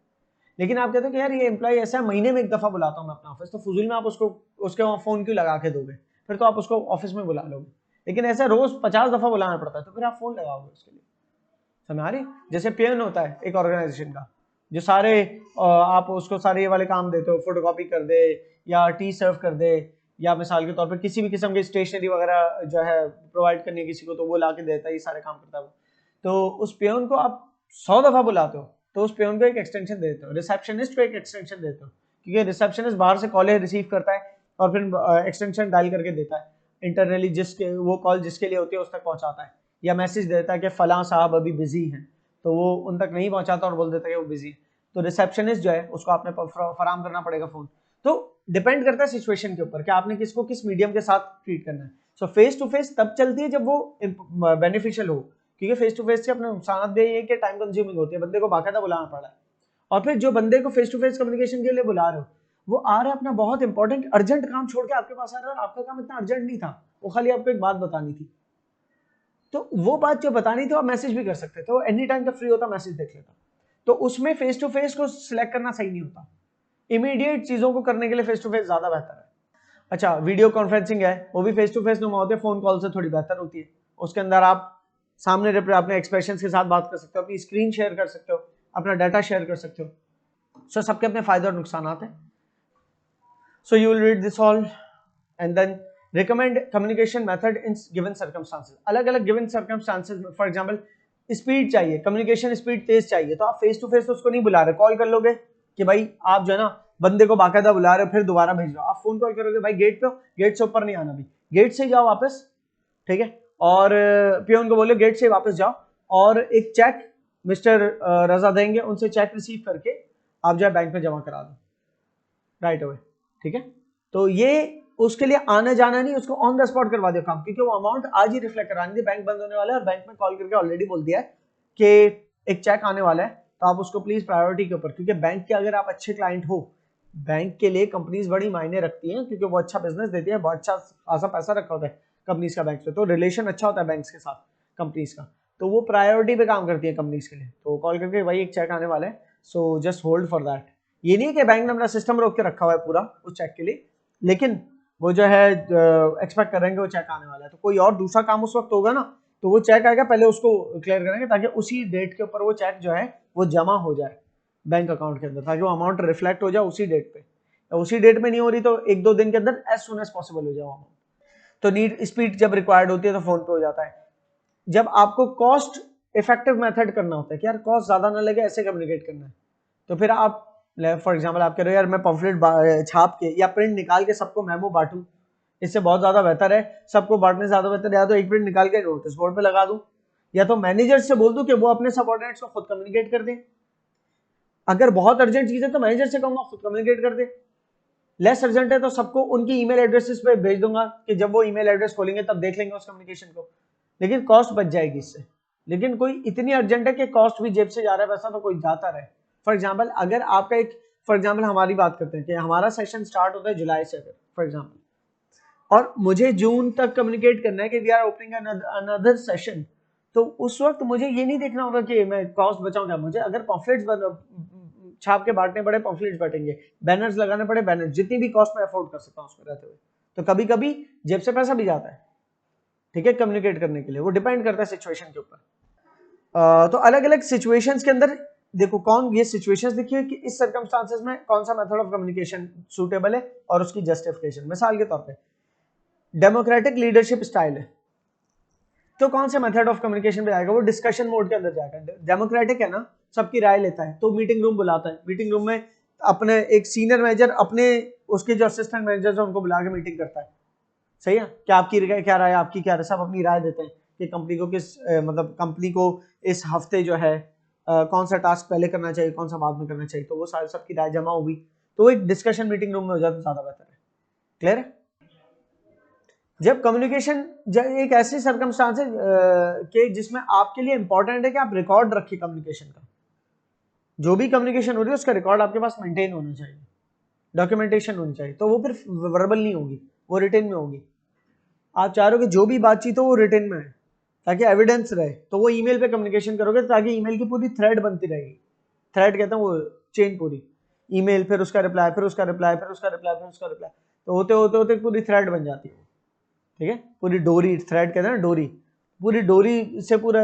लेकिन आप कहते हो कि यार ये एम्प्लॉय ऐसा है, महीने में एक दफा बुलाता हूँ मैं अपना ऑफिस, तो फजूल में आप उसको उसके फोन क्यों लगा के दोगे, फिर तो आप उसको ऑफिस में बुला लोगे। लेकिन ऐसे रोज 50 दफा बुलाना पड़ता है, तो फिर आप फोन लगाओगे उसके लिए। समझ आ रही? जैसे पेन होता है एक ऑर्गेनाइजेशन का, जो सारे आप उसको सारे ये वाले काम देते हो, फोटोकॉपी कर दे या टी सर्व कर दे, या मिसाल के तौर पर किसी भी किस्म की स्टेशनरी वगैरह जो है प्रोवाइड करनी है किसी को, तो वो ला के देता है, ये सारे काम करता है वो। तो उस पेन को आप 100 दफा बुलाते हो, तो उस पेन को एक एक्सटेंशन देते हो, रिसेप्शनिस्ट को एक एक्सटेंशन देते हो, क्योंकि रिसेप्शनिस्ट बाहर से कॉल रिसीव करता है और फिर एक्सटेंशन डायल करके देता है इंटरनली, जिसके वो कॉल जिसके लिए होती है उस तक पहुंचाता है, या मैसेज देता है कि फलां साहब अभी बिजी हैं, तो वो उन तक नहीं पहुंचाता और बोल देता है कि वो बिजी है। तो रिसेप्शनिस्ट जो है उसको आपने फराम करना पड़ेगा फोन। तो डिपेंड करता है सिचुएशन के ऊपर कि आपने किसको किस मीडियम के साथ ट्रीट करना है। सो फेस टू फेस तब चलती है जब वो बेनिफिशियल हो, क्योंकि फेस टू फेस के अपने नुकसान भी ये कि टाइम कंज्यूमिंग होती है, बंदे को बाकायदा बुलाना पड़ रहा है, और फिर जो बंदे को फेस टू फेस कम्युनिकेशन के लिए बुला रहे हो वो आ रहा है अपना बहुत इंपॉर्टेंट अर्जेंट काम छोड़ के आपके पास आ रहा है, और आपका काम इतना अर्जेंट नहीं था, वो खाली आपको एक बात बतानी थी। तो वो बात जो बतानी थी आप मैसेज भी कर सकते थे, वो एनी टाइम जब फ्री होता मैसेज देख लेता। तो उसमें फेस टू फेस को सिलेक्ट करना सही नहीं होता, इमीडिएट चीजों को करने के लिए फेस टू फेस ज्यादा बेहतर है। अच्छा, वीडियो कॉन्फ्रेंसिंग है, वो भी फेस टू फेस नुमा होती है, फोन कॉल से थोड़ी बेहतर होती है। उसके अंदर आप सामने अपने एक्सप्रेशंस के साथ बात कर सकते हो, अपनी स्क्रीन शेयर कर सकते हो, अपना डाटा शेयर कर सकते हो। सो सबके अपने फायदे और नुकसान हैं। So you will read this all and then recommend communication method in given circumstances। अलग अलग गिवन सर्कमस्टांसेस में, फॉर एग्जांपल स्पीड चाहिए, कम्युनिकेशन स्पीड तेज चाहिए, तो आप फेस टू फेस उसको नहीं बुला रहे, कॉल कर लोगे कि भाई आप जो है ना बंदे को बाकायदा बुला रहे हो, फिर दोबारा भेज रहे हो, आप फोन कॉल करोगे भाई गेट पे हो, गेट से ऊपर नहीं आना, भी गेट से जाओ वापस, ठीक है, और पियोन को बोलो गेट से वापस जाओ और एक चेक मिस्टर रजा देंगे, उनसे चेक रिसीव करके आप जो है बैंक में जमा करा दो राइट अवे, ठीक है। तो ये उसके लिए आना जाना नहीं, उसको ऑन द स्पॉट करवा दिया काम, क्योंकि वो अमाउंट आज ही रिफ्लेक्ट करानी थी, बैंक बंद होने वाला है और बैंक में कॉल करके ऑलरेडी बोल दिया है कि एक चेक आने वाला है, तो आप उसको प्लीज प्रायोरिटी के ऊपर, क्योंकि बैंक के अगर आप अच्छे क्लाइंट हो, बैंक के लिए कंपनीज बड़ी मायने रखती हैं, क्योंकि वो अच्छा बिजनेस देती है, बहुत अच्छा खासा पैसा रखा होता है कंपनीज का बैंक से, तो रिलेशन अच्छा होता है बैंक के साथ कंपनीज का, तो वो प्रायोरिटी पे काम करती है कंपनीज के लिए, तो कॉल करके भाई एक चेक आने वाला है, so just hold for that. ये नहीं कि बैंक ने अपना सिस्टम रोक के रखा हुआ है पूरा उस चेक के लिए, लेकिन वो जो है एक्सपेक्ट करेंगे वो चेक आने वाला है, तो कोई और दूसरा काम उस वक्त होगा ना, तो वो चेक आएगा, पहले उसको क्लियर करेंगे ताकि उसी डेट के ऊपर वो चेक जो है वो जमा हो जाए बैंक अकाउंट के अंदर, ताकि वो अमाउंट रिफ्लेक्ट हो जाए उसी डेट पे, उसी डेट में नहीं हो रही तो एक दो दिन के अंदर एज सुन एज पॉसिबल हो जाए अमाउंट। तो नीड स्पीड जब रिक्वायर्ड होती है तो फोन पे हो जाता है। जब आपको कॉस्ट इफेक्टिव मेथड करना होता है कि यार कॉस्ट ज्यादा ना लगे, ऐसे कम्युनिकेट करना है, तो फिर आप फॉर एग्जाम्पल आप कह रहे हो यार मैं पम्फलेट छाप के या प्रिंट निकाल के सबको मेमो बांटूं, इससे बहुत ज्यादा बेहतर है, सबको बांटने से ज्यादा बेहतर, या तो एक प्रिंट निकाल के नोटिस बोर्ड पे लगा दूं, या तो मैनेजर से बोल दूं कि वो अपने सबऑर्डिनेट्स को खुद कम्युनिकेट कर दें, अगर बहुत अर्जेंट चीज है तो मैनेजर से कहूंगा खुद कम्युनिकेट कर दे, लेस अर्जेंट है तो सबको उनकी ईमेल एड्रेसेस पे भेज दूंगा कि जब वो ईमेल एड्रेस खोलेंगे तब देख लेंगे उस कम्युनिकेशन को, लेकिन कॉस्ट बच जाएगी इससे। लेकिन कोई इतनी अर्जेंट है कि कॉस्ट भी जेब से जा रहा है पैसा, तो कोई जाता रहे। फॉर एग्जाम्पल अगर आपका एक, फॉर एग्जाम्पल हमारी बात करते हैं कि हमारा सेशन स्टार्ट होता है जुलाई से, अगर फॉर एग्जाम्पल, और मुझे जून तक कम्युनिकेट करना है कि we are opening another session, तो उस वक्त मुझे ये नहीं देखना होगा कि मैं कॉस्ट बचाऊंगा, मुझे अगर पॉम्फलेट्स छाप के बांटने पड़े पॉम्फलेट्स बांटेंगे, बैनर्स लगाने पड़े बैनर्स, जितनी भी कॉस्ट मैं अफोर्ड कर सकता हूँ उसमें रहते हुए, तो कभी कभी जेब से पैसा भी जाता है, ठीक है, कम्युनिकेट करने के लिए, वो डिपेंड करता है सिचुएशन के ऊपर। तो अलग अलग सिचुएशंस के अंदर देखो कौन ये सिचुएशंस देखिए कि इस सर्कमस्टांसेस में कौन सा मेथड ऑफ कम्युनिकेशन सूटेबल है और उसकी जस्टिफिकेशन। मिसाल के तौर पे डेमोक्रेटिक लीडरशिप स्टाइल है, तो कौन से मेथड ऑफ कम्युनिकेशन पे जाएगा, वो डिस्कशन मोड के अंदर जाएगा। डेमोक्रेटिक है ना, सबकी राय लेता है, तो मीटिंग रूम बुलाता है, मीटिंग रूम में अपने एक सीनियर मैनेजर अपने उसके जो असिस्टेंट मैनेजर है उनको बुला के मीटिंग करता है, सही है, क्या आपकी क्या राय, आपकी क्या राय, सब अपनी राय देते हैं कि कंपनी को किस मतलब कंपनी को इस हफ्ते जो है कौन सा टास्क पहले करना चाहिए, कौन सा बाद में करना चाहिए, तो वो सारे सबकी राय जमा होगी, तो वो एक डिस्कशन मीटिंग रूम में हो जाता है, ज्यादा बेहतर है। क्लियर है? जब कम्युनिकेशन एक ऐसी सर्कमस्टांस है कि जिसमें आपके लिए इंपॉर्टेंट है कि आप रिकॉर्ड रखिए कम्युनिकेशन का, जो भी कम्युनिकेशन हो रही है उसका रिकॉर्ड आपके पास मेंटेन होना चाहिए, डॉक्यूमेंटेशन होनी चाहिए, तो वो फिर वर्बल नहीं होगी, वो रिटन में होगी। आप चाह रहे हो कि जो भी बातचीत हो वो रिटन में है ताकि एविडेंस रहे, तो वो ईमेल पे कम्युनिकेशन करोगे ताकि ईमेल की पूरी थ्रेड बनती रहेगी, थ्रेड कहते हैं वो चेन पूरी, ईमेल फिर उसका रिप्लाई फिर उसका रिप्लाई फिर उसका रिप्लाई फिर उसका रिप्लाई, तो होते होते होते पूरी थ्रेड बन जाती है। ठीक है, पूरी डोरी, थ्रेड कहते हैं ना डोरी, पूरी डोरी से पूरा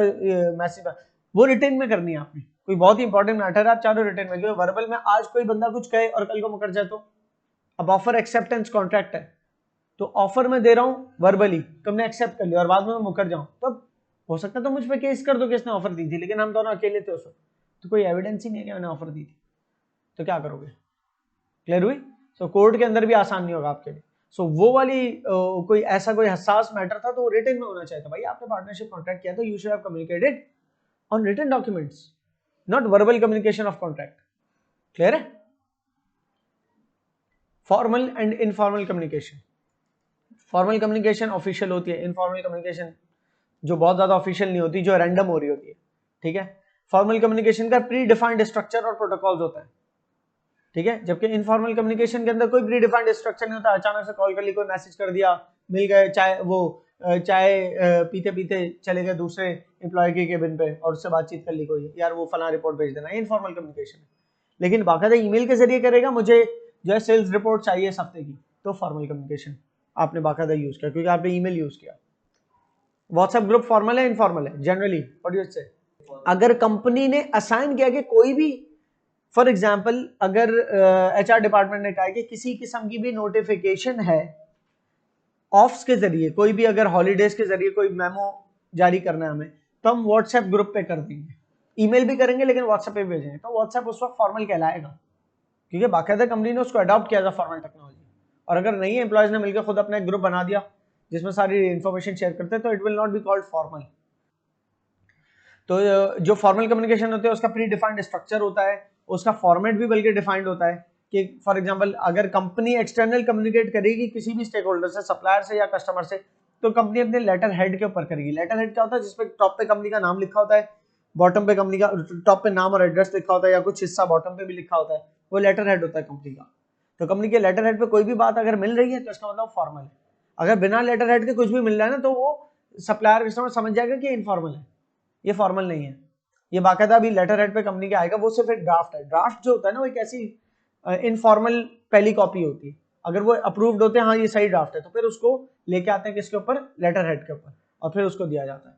मैसेज वो रिटेन में करनी है आपने। कोई बहुत ही इंपॉर्टेंट मैटर है, आप चारों रिटेन में, क्योंकि वर्बल में आज कोई बंदा कुछ कहे और कल को मुकर जाए तो। अब ऑफर एक्सेप्टेंस कॉन्ट्रैक्ट है, तो ऑफर में दे रहा हूं वर्बली, तुमने एक्सेप्ट कर लिया और बाद में मैं मुकर जाऊं, तो हो सकता है तो मुझ पर केस कर दो कि इसने ऑफर दी थी, लेकिन हम दोनों अकेले थे उस वक्त, तो कोई एविडेंस ही नहीं है कि मैंने ऑफर दी थी, तो क्या करोगे? क्लियर हुई? सो कोर्ट के अंदर भी आसान नहीं होगा आपके लिए। सो वो वाली कोई ऐसा कोई हसास मैटर था तो वो रिटन में होना चाहिए था। भाई आपने पार्टनरशिप कॉन्ट्रैक्ट किया तो you should have communicated on written documents, not verbal communication of contract. Clear है? Formal and informal communication. Formal communication official होती है, इनफॉर्मल कम्युनिकेशन जो बहुत ज्यादा ऑफिशियल नहीं होती, जो रैंडम हो रही होती है। ठीक है, फॉर्मल कम्युनिकेशन का प्री डिफाइंड स्ट्रक्चर और प्रोटोकॉल्स होता है। ठीक है, जबकि इनफॉर्मल कम्युनिकेशन के अंदर कोई प्री डिफाइंड स्ट्रक्चर नहीं होता, अचानक से कॉल कर ली, कोई मैसेज कर दिया, मिल गए, चाय पीते पीते चले गए दूसरे एम्प्लॉय के केबिन पे और उससे बातचीत कर ली, कोई यार वो फला रिपोर्ट भेज देना, इनफॉर्मल कम्युनिकेशन है। लेकिन बाकायदा ईमेल के जरिए करेगा, मुझे जो है सेल्स रिपोर्ट चाहिए इस हफ्ते की, तो फॉर्मल कम्युनिकेशन आपने बाकायदा यूज किया, क्योंकि आपने ईमेल यूज किया। व्हाट्सएप ग्रुप फॉर्मल है इनफॉर्मल है? जनरली व्हाट डू यू से? अगर कंपनी ने असाइन किया कि कोई भी, फॉर एग्जाम्पल अगर एचआर डिपार्टमेंट ने कहा कि किसी किस्म की भी नोटिफिकेशन है ऑफ्स के जरिए, कोई भी अगर हॉलीडेज के जरिए कोई मेमो जारी करना है हमें, तो हम व्हाट्सएप ग्रुप पे कर देंगे, ईमेल भी करेंगे लेकिन व्हाट्सएप पे भेजेंगे, तो व्हाट्सएप उस वक्त फॉर्मल कहलाएगा, क्योंकि बाकायदा कंपनी ने उसको अडॉप्ट किया था फॉर्मल टेक्नोलॉजी। और अगर नहीं एम्प्लॉयज ने मिलकर खुद अपना एक ग्रुप बना दिया जिसमें सारी इन्फॉर्मेशन शेयर करते हैं, तो it will not be called formal. तो जो फॉर्मल कम्युनिकेशन होते हैं उसका प्री डिफाइंड स्ट्रक्चर होता है, उसका फॉर्मेट भी बल्कि डिफाइंड होता है कि फॉर एग्जांपल अगर कंपनी एक्सटर्नल कम्युनिकेट करेगी किसी भी स्टेक होल्डर से, सप्लायर से या कस्टमर से, तो कंपनी अपने लेटर हेड के ऊपर करेगी। लेटर हेड क्या होता है? जिसपे टॉप पे कंपनी का नाम लिखा होता है, बॉटम पे कंपनी का, टॉप पे नाम और एड्रेस लिखा होता है, या कुछ हिस्सा बॉटम पे भी लिखा होता है, वो लेटर हेड होता है कंपनी का। तो कंपनी के लेटर हेड पे कोई भी बात अगर मिल रही है तो इसका मतलब फॉर्मल है। अगर बिना लेटर हेड के कुछ भी मिल रहा है ना, तो वो सप्लायर कस्टमर समझ जाएगा कि इनफॉर्मल है, ये फॉर्मल नहीं है, ये बाकायदा भी लेटर हेड पे कंपनी के आएगा, वो सिर्फ एक ड्राफ्ट है। ड्राफ्ट जो होता है ना, वो एक ऐसी इनफॉर्मल पहली कॉपी होती है, अगर वो अप्रूव्ड होते हैं, हाँ ये सही ड्राफ्ट है, तो फिर उसको लेके आते हैं किसके ऊपर? लेटर हेड के ऊपर, और फिर उसको दिया जाता है।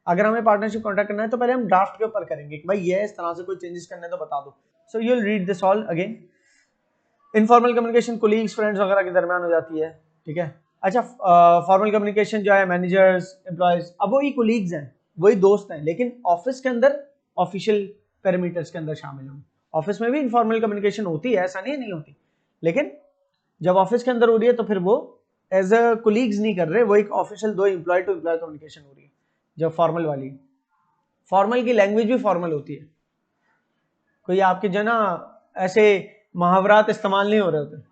अगर हमें पार्टनरशिप कॉन्ट्रैक्ट करना है तो पहले हम ड्राफ्ट के ऊपर करेंगे कि भाई ये इस तरह से कोई चेंजेस करने तो बता दो। सो you will read this all again. Informal communication colleagues, friends वगैरह के दरमियान हो जाती है। ठीक है, अच्छा, फॉर्मल कम्युनिकेशन जो है मैनेजर्स, एम्प्लॉयज, अब वही कोलीग्स हैं, वही दोस्त हैं, लेकिन ऑफिस के अंदर ऑफिशियल पैरामीटर्स के अंदर शामिल होंगे। ऑफिस में भी इनफॉर्मल कम्युनिकेशन होती है, ऐसा नहीं होती, लेकिन जब ऑफिस के अंदर हो रही है तो फिर वो एज अ कोलीग्स नहीं कर रहे, वो एक ऑफिशियल दो एम्प्लॉय टू एम्प्लॉय कम्युनिकेशन हो रही है। जब फॉर्मल वाली, फॉर्मल की लैंग्वेज भी फॉर्मल होती है, कोई आपके जो ना ऐसे मुहावरात इस्तेमाल नहीं हो रहे होते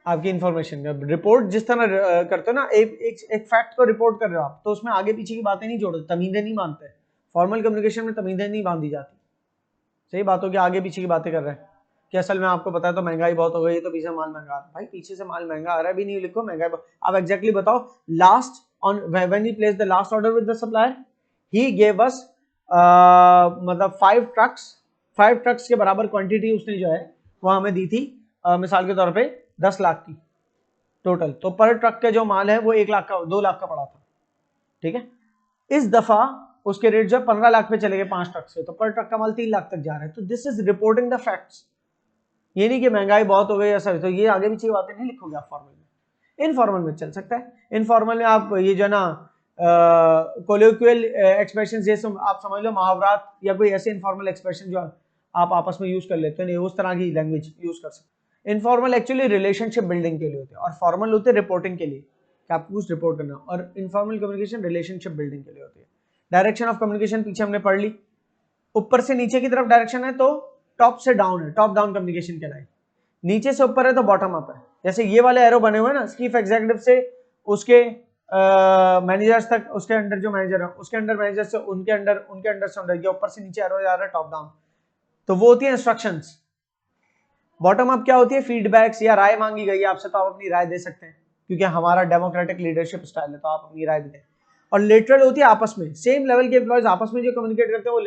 आपकी इंफॉर्मेशन का। रिपोर्ट जिस तरह करते हो ना, एक फैक्ट को रिपोर्ट कर रहे हो आप, तो उसमें आगे पीछे की बातें नहीं जोड़ते, तमीज़ें नहीं बांधते। फॉर्मल कम्युनिकेशन में तमीज़ें नहीं बांधी जाती। सही बात हो कि आगे पीछे की बातें कर रहे हैं कि असल में आपको पता है तो महंगाई बहुत हो गई, तो पीछे माल महंगा आ रहा है। भाई पीछे से माल महंगा आ रहा है भी नहीं लिखो, महंगाई आप एग्जैक्टली बताओ। Last on when he place the last order with the supplier, he gave us मतलब 5 ट्रक्स के बराबर क्वांटिटी उसने जो है वो हमें दी थी, मिसाल के तौर पे 10 लाख की टोटल। तो पर ट्रक के जो माल है वो 1 लाख का, 2 लाख का पड़ा था। ठीक है, इस दफा उसके रेट जो 15 लाख पे चले गए 5 ट्रक से, तो पर ट्रक का माल 3 लाख तक जा रहा है। तो this is reporting the facts. ये नहीं कि महंगाई बहुत हो गई ऐसा, तो ये आगे पीछे बातें नहीं लिखोगे आप फॉर्मल में। इनफॉर्मल में चल सकता है। इनफॉर्मल में आप ये जो ना कोलोक्वियल एक्सप्रेशन, ये आप समझ लो मुहावरात या कोई ऐसे इनफॉर्मल एक्सप्रेशन जो आप आपस में यूज कर लेते हैं, उस तरह की लैंग्वेज यूज कर सकते हैं। इनफॉर्मल एक्चुअली रिलेशनशिप बिल्डिंग के लिए होते हैं, और फॉर्मल होते हैं रिपोर्टिंग के लिए कि आपको कुछ रिपोर्ट करना, और इनफॉर्मल कम्युनिकेशन रिलेशनशिप बिल्डिंग के लिए होती है। डायरेक्शन ऑफ कम्युनिकेशन पीछे हमने पढ़ ली। ऊपर से नीचे की तरफ डायरेक्शन है तो टॉप से डाउन है, टॉप डाउन कम्युनिकेशन कहलाए। नीचे से ऊपर है तो बॉटम अप है। जैसे ये वाले एरो बने हुए हैं ना, चीफ एग्जीक्यूटिव से उसके मैनेजर्स तक, उसके अंडर जो मैनेजर है उसके अंडर मैनेजर से उनके अंडर से अंडर, ये ऊपर से नीचे एरो जा रहा है टॉप डाउन, तो वो होती है इंस्ट्रक्शंस। बॉटम अप क्या होती है? फीडबैक्स या राय मांगी गई है आपसे, तो आप अपनी राय दे सकते हैं, क्योंकि हमारा डेमोक्रेटिक लीडरशिप स्टाइल है, तो आप अपनी राय दें। और लेटरल होती है आपस में, सेम लेवल के एम्प्लॉयज आपस में जो कम्युनिकेट करते हैं वो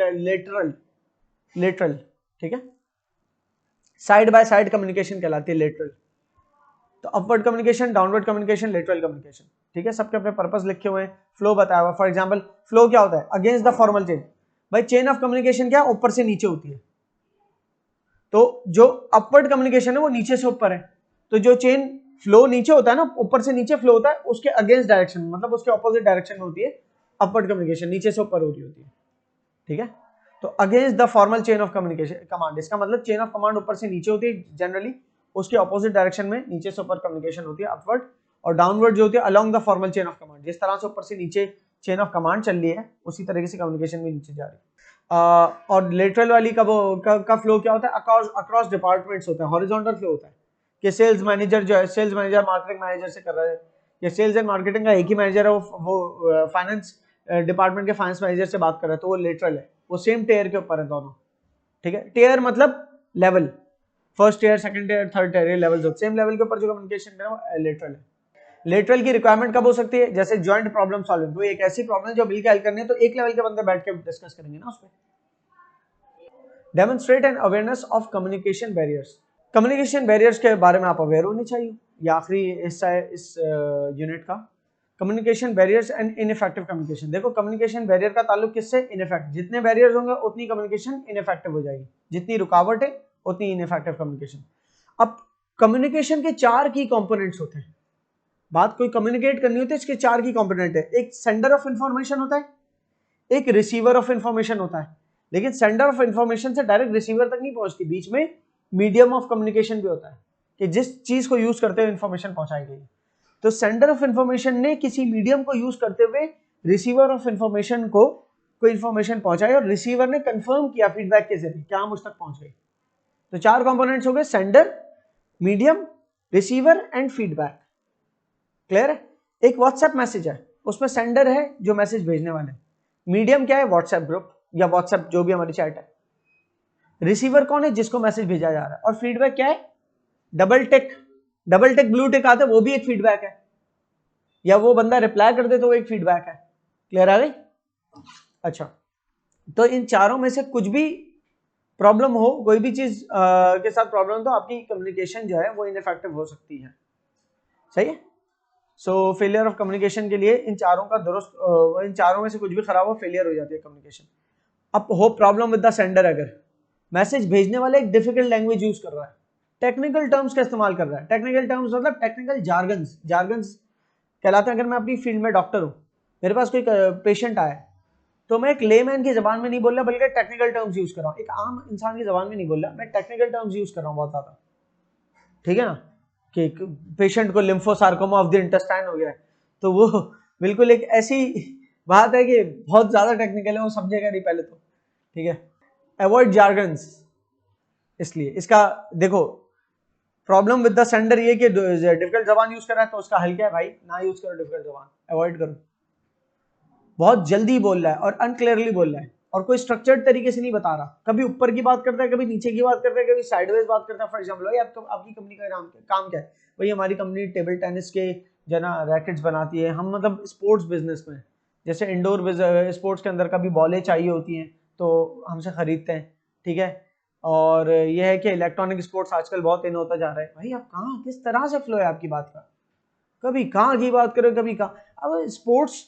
लेटरल। ठीक है, साइड बाय साइड कम्युनिकेशन कहलाती है लेटरल। तो upward communication, downward communication, lateral communication. ठीक है, सबके अपने पर्पस लिखे हुए हैं, फ्लो बताया हुआ। फॉर एग्जांपल फ्लो क्या होता है, अगेंस्ट द फॉर्मल चेन। भाई चेन ऑफ कम्युनिकेशन क्या ऊपर से नीचे होती है, तो जो अपवर्ड कम्युनिकेशन है वो नीचे से ऊपर है, तो जो चेन फ्लो नीचे होता है ना, ऊपर से नीचे फ्लो होता है, उसके अगेंस्ट डायरेक्शन मतलब उसके ऑपोजिट डायरेक्शन में होती है अपवर्ड कम्युनिकेशन, नीचे से ऊपर हो रही होती है। ठीक है, तो against the formal chain of communication command, इसका मतलब चेन ऑफ कमांड ऊपर से नीचे होती है जनरली, उसके ऑपोजिट डायरेक्शन में नीचे से ऊपर कम्युनिकेशन होती है अपवर्ड, और डाउनवर्ड जो होती है along the formal chain of command, जिस तरह से ऊपर से नीचे चेन ऑफ कमांड चल रही है उसी तरीके से कम्युनिकेशन भी नीचे जा रही है। और लेटरल वाली का फ्लो क्या होता है, अक्रॉस डिपार्टमेंट्स होता है, हॉरिजॉन्टल फ्लो होता है कि सेल्स मैनेजर जो है, सेल्स मैनेजर मार्केटिंग मैनेजर से कर रहा है, या सेल्स एंड मार्केटिंग का एक ही मैनेजर है, वो फाइनेंस डिपार्टमेंट के फाइनेंस मैनेजर से बात कर रहा है, तो वो लेटरल है, वो सेम टेयर के ऊपर है दोनों। ठीक है, टेयर मतलब लेवल, फर्स्ट टेयर, सेकंड टेयर, थर्ड टेयर, ये लेवल्स होते हैं, सेम लेवल के ऊपर जो कम्युनिकेशन कर रहा है वो लेटरल है। लेटरल की रिक्वायरमेंट कब हो सकती है, जैसे जॉइंट प्रॉब्लम सॉल्विंग, कोई एक ऐसी प्रॉब्लम जो मिलकर हल करनी है तो एक लेवल के बंदे बैठ के डिस्कस करेंगे ना उसमें। Demonstrate an awareness of communication barriers, communication barriers के बारे में आप अवेयर होने चाहिए, ये आखिरी हिस्सा है इस यूनिट का। Communication barriers and ineffective communication, देखो कम्युनिकेशन बैरियर का ताल्लुक किससे, इनइफेक्टिव, जितने बैरियर्स होंगे उतनी कम्युनिकेशन इनइफेक्टिव हो जाएगी, जितनी रुकावट है उतनी इनइफेक्टिव कम्युनिकेशन। अब कम्युनिकेशन के 4 की कंपोनेंट्स होते हैं, बात कोई कम्युनिकेट करनी होती है इसके 4 की कंपोनेंट है, एक सेंडर ऑफ इंफॉर्मेशन होता है, एक रिसीवर ऑफ इंफॉर्मेशन होता है, लेकिन सेंडर ऑफ इंफॉर्मेशन से डायरेक्ट रिसीवर तक नहीं पहुंचती, बीच में मीडियम ऑफ कम्युनिकेशन भी होता है कि जिस चीज को यूज करते हुए इंफॉर्मेशन पहुंचाई गई। तो सेंडर ऑफ इंफॉर्मेशन ने किसी मीडियम को यूज करते हुए रिसीवर ऑफ इंफॉर्मेशन को कोई इंफॉर्मेशन पहुंचाई और रिसीवर ने कंफर्म किया फीडबैक के जरिए क्या मुझ तक पहुंच गई। तो 4 कंपोनेंट्स हो गए, sender, medium, receiver and feedback. Clear है? एक व्हाट्सएप मैसेज है, उसमें सेंडर है जो मैसेज भेजने वाले, मीडियम क्या है, व्हाट्सएप ग्रुप या व्हाट्सएप जो भी हमारी चैट है, रिसीवर कौन है, जिसको मैसेज भेजा जा रहा है, और फीडबैक क्या है, डबल टिक ब्लू टिक आता है, वो भी एक फीडबैक है, या वो बंदा रिप्लाई कर दे तो वो एक फीडबैक है। क्लियर आ गई? अच्छा, तो इन चारों में से कुछ भी प्रॉब्लम हो, कोई भी चीज के साथ प्रॉब्लम, तो आपकी कम्युनिकेशन जो है वो इनइफेक्टिव हो सकती है। सही है? सो फेलियर ऑफ कम्युनिकेशन के लिए इन चारों का दुरुस्त, इन चारों में से कुछ भी खराब हो, फेलियर हो जाती है कम्युनिकेशन। अब हो प्रॉब्लम विद द सेंडर, अगर मैसेज भेजने वाला एक डिफिकल्ट लैंग्वेज यूज कर रहा है, टेक्निकल टर्म्स का इस्तेमाल कर रहा है, टेक्निकल टर्म्स मतलब टेक्निकल जार्गन्स कहलाते हैं। अगर मैं अपनी फील्ड में डॉक्टर हूँ, मेरे पास कोई पेशेंट आया, तो मैं एक लेमैन की जबान में नहीं बोल रहा, बल्कि टेक्निकल टर्म्स यूज कर रहा हूँ, एक आम इंसान की जबान में नहीं बोल रहा, मैं टेक्निकल टर्म्स यूज कर रहा हूँ बहुत ज्यादा। ठीक है ना, कि पेशेंट को लिम्फोसार्कोमा ऑफ द इंटेस्टाइन हो गया है, तो वो बिल्कुल एक ऐसी बात है कि बहुत ज्यादा टेक्निकल है, वो समझेगा नहीं पहले तो। ठीक है, अवॉइड जार्गन्स। इसलिए इसका देखो प्रॉब्लम विद द सेंडर ये कि डिफिकल्ट जबान यूज कर रहा है, तो उसका हल क्या है भाई, ना यूज करो डिफिकल्ट जबान, अवॉइड करो। बहुत जल्दी बोल रहा है और अनक्लियरली बोल रहा है और कोई स्ट्रक्चर्ड तरीके से नहीं बता रहा, कभी ऊपर की बात करता है, कभी नीचे की बात करता है, कभी साइडवेज बात करता है। फॉर एग्जांपल भाई आपकी कंपनी का काम क्या है, भाई हमारी कंपनी टेबल टेनिस के जो ना रैकेट्स बनाती है, हम मतलब स्पोर्ट्स बिजनेस में, जैसे इंडोर स्पोर्ट्स के अंदर कभी बॉलें चाहिए होती हैं तो हमसे खरीदते हैं। ठीक है, और यह है कि इलेक्ट्रॉनिक स्पोर्ट्स आजकल बहुत इन होता जा रहा है। भाई आप कहाँ किस तरह से फ्लो है आपकी बात का, कभी कहाँ की बात करो, कभी कहाँ। अब स्पोर्ट्स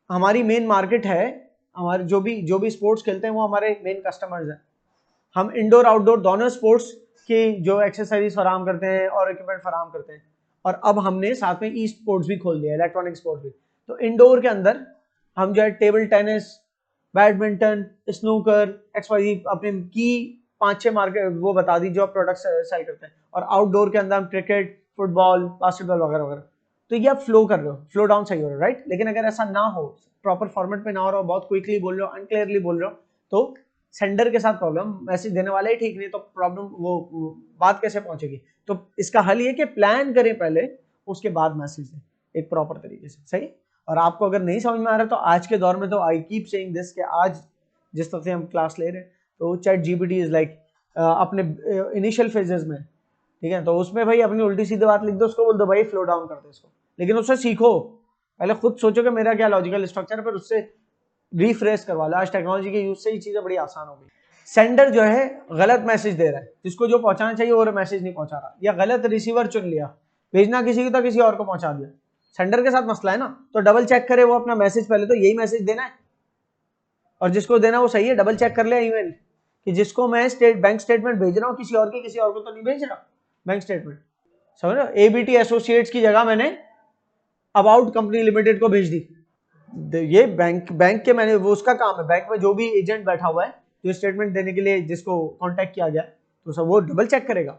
हमारी मेन मार्केट है, हमारे जो भी स्पोर्ट्स खेलते हैं वो हमारे मेन कस्टमर्स हैं। हम इंडोर आउटडोर दोनों स्पोर्ट्स की जो एक्सरसाइज फराम करते हैं और इक्विपमेंट फराम करते हैं, और अब हमने साथ में ई स्पोर्ट्स भी खोल दिया, इलेक्ट्रॉनिक स्पोर्ट्स भी। तो इंडोर के अंदर हम जो है table tennis, badminton, snooker, XYZ अपने की 5-6 मार्केट वो बता दी जो प्रोडक्ट्स सेल करते हैं, और आउटडोर के अंदर हम क्रिकेट, फुटबॉल, बास्केटबॉल वगैरह वगैरह। तो ये आप फ्लो कर रहे हो, फ्लो डाउन सही हो रहा है, राइट। लेकिन अगर ऐसा ना हो, प्रॉपर फॉर्मेट में ना हो रहा हो, बहुत क्विकली बोल रहे हो, अनक्लियरली बोल रहे हो, तो सेंडर के साथ प्रॉब्लम, मैसेज देने वाला ही ठीक नहीं, तो प्रॉब्लम वो बात कैसे पहुंचेगी। तो इसका हल ये कि प्लान करें पहले, उसके बाद मैसेज दें एक प्रॉपर तरीके से। सही। और आपको अगर नहीं समझ में आ रहा तो आज के दौर में तो आई कीप सेइंग दिस कि आज जिस तरह से हम क्लास ले रहे हैं, तो चैट जीपीटी इज लाइक अपने इनिशियल फेजेस में, ठीक है, तो उसमें भाई अपनी उल्टी सीधी बात लिख दो, उसको बोल दो भाई फ्लो डाउन कर दो इसको, लेकिन उससे सीखो। पहले खुद सोचो कि मेरा क्या लॉजिकल स्ट्रक्चर है, फिर उससे रिफ्रेश करवा लो। आज टेक्नोलॉजी के यूज से ही चीजें बड़ी आसान हो गई। सेंडर जो है गलत मैसेज दे रहा है, जिसको जो पहुंचाना चाहिए वो मैसेज नहीं पहुंचा रहा, या गलत रिसीवर चुन लिया, भेजना किसी को था किसी और को पहुंचा दिया। सेंडर के साथ मसला है ना, तो डबल चेक करे वो अपना मैसेज, पहले तो यही मैसेज देना है और जिसको देना वो सही है, डबल चेक कर ले ईमेल कि जिसको मैं बैंक स्टेटमेंट भेज रहा हूँ किसी और को तो नहीं भेज रहा बैंक स्टेटमेंट। समझ रहे हो, एबीटी एसोसिएट्स की जगह मैंने अबाउट कंपनी लिमिटेड को भेज दी। ये बैंक के मैंने वो उसका काम है, बैंक में जो भी एजेंट बैठा हुआ है जो स्टेटमेंट देने के लिए जिसको कांटेक्ट किया गया तो सब वो डबल चेक करेगा,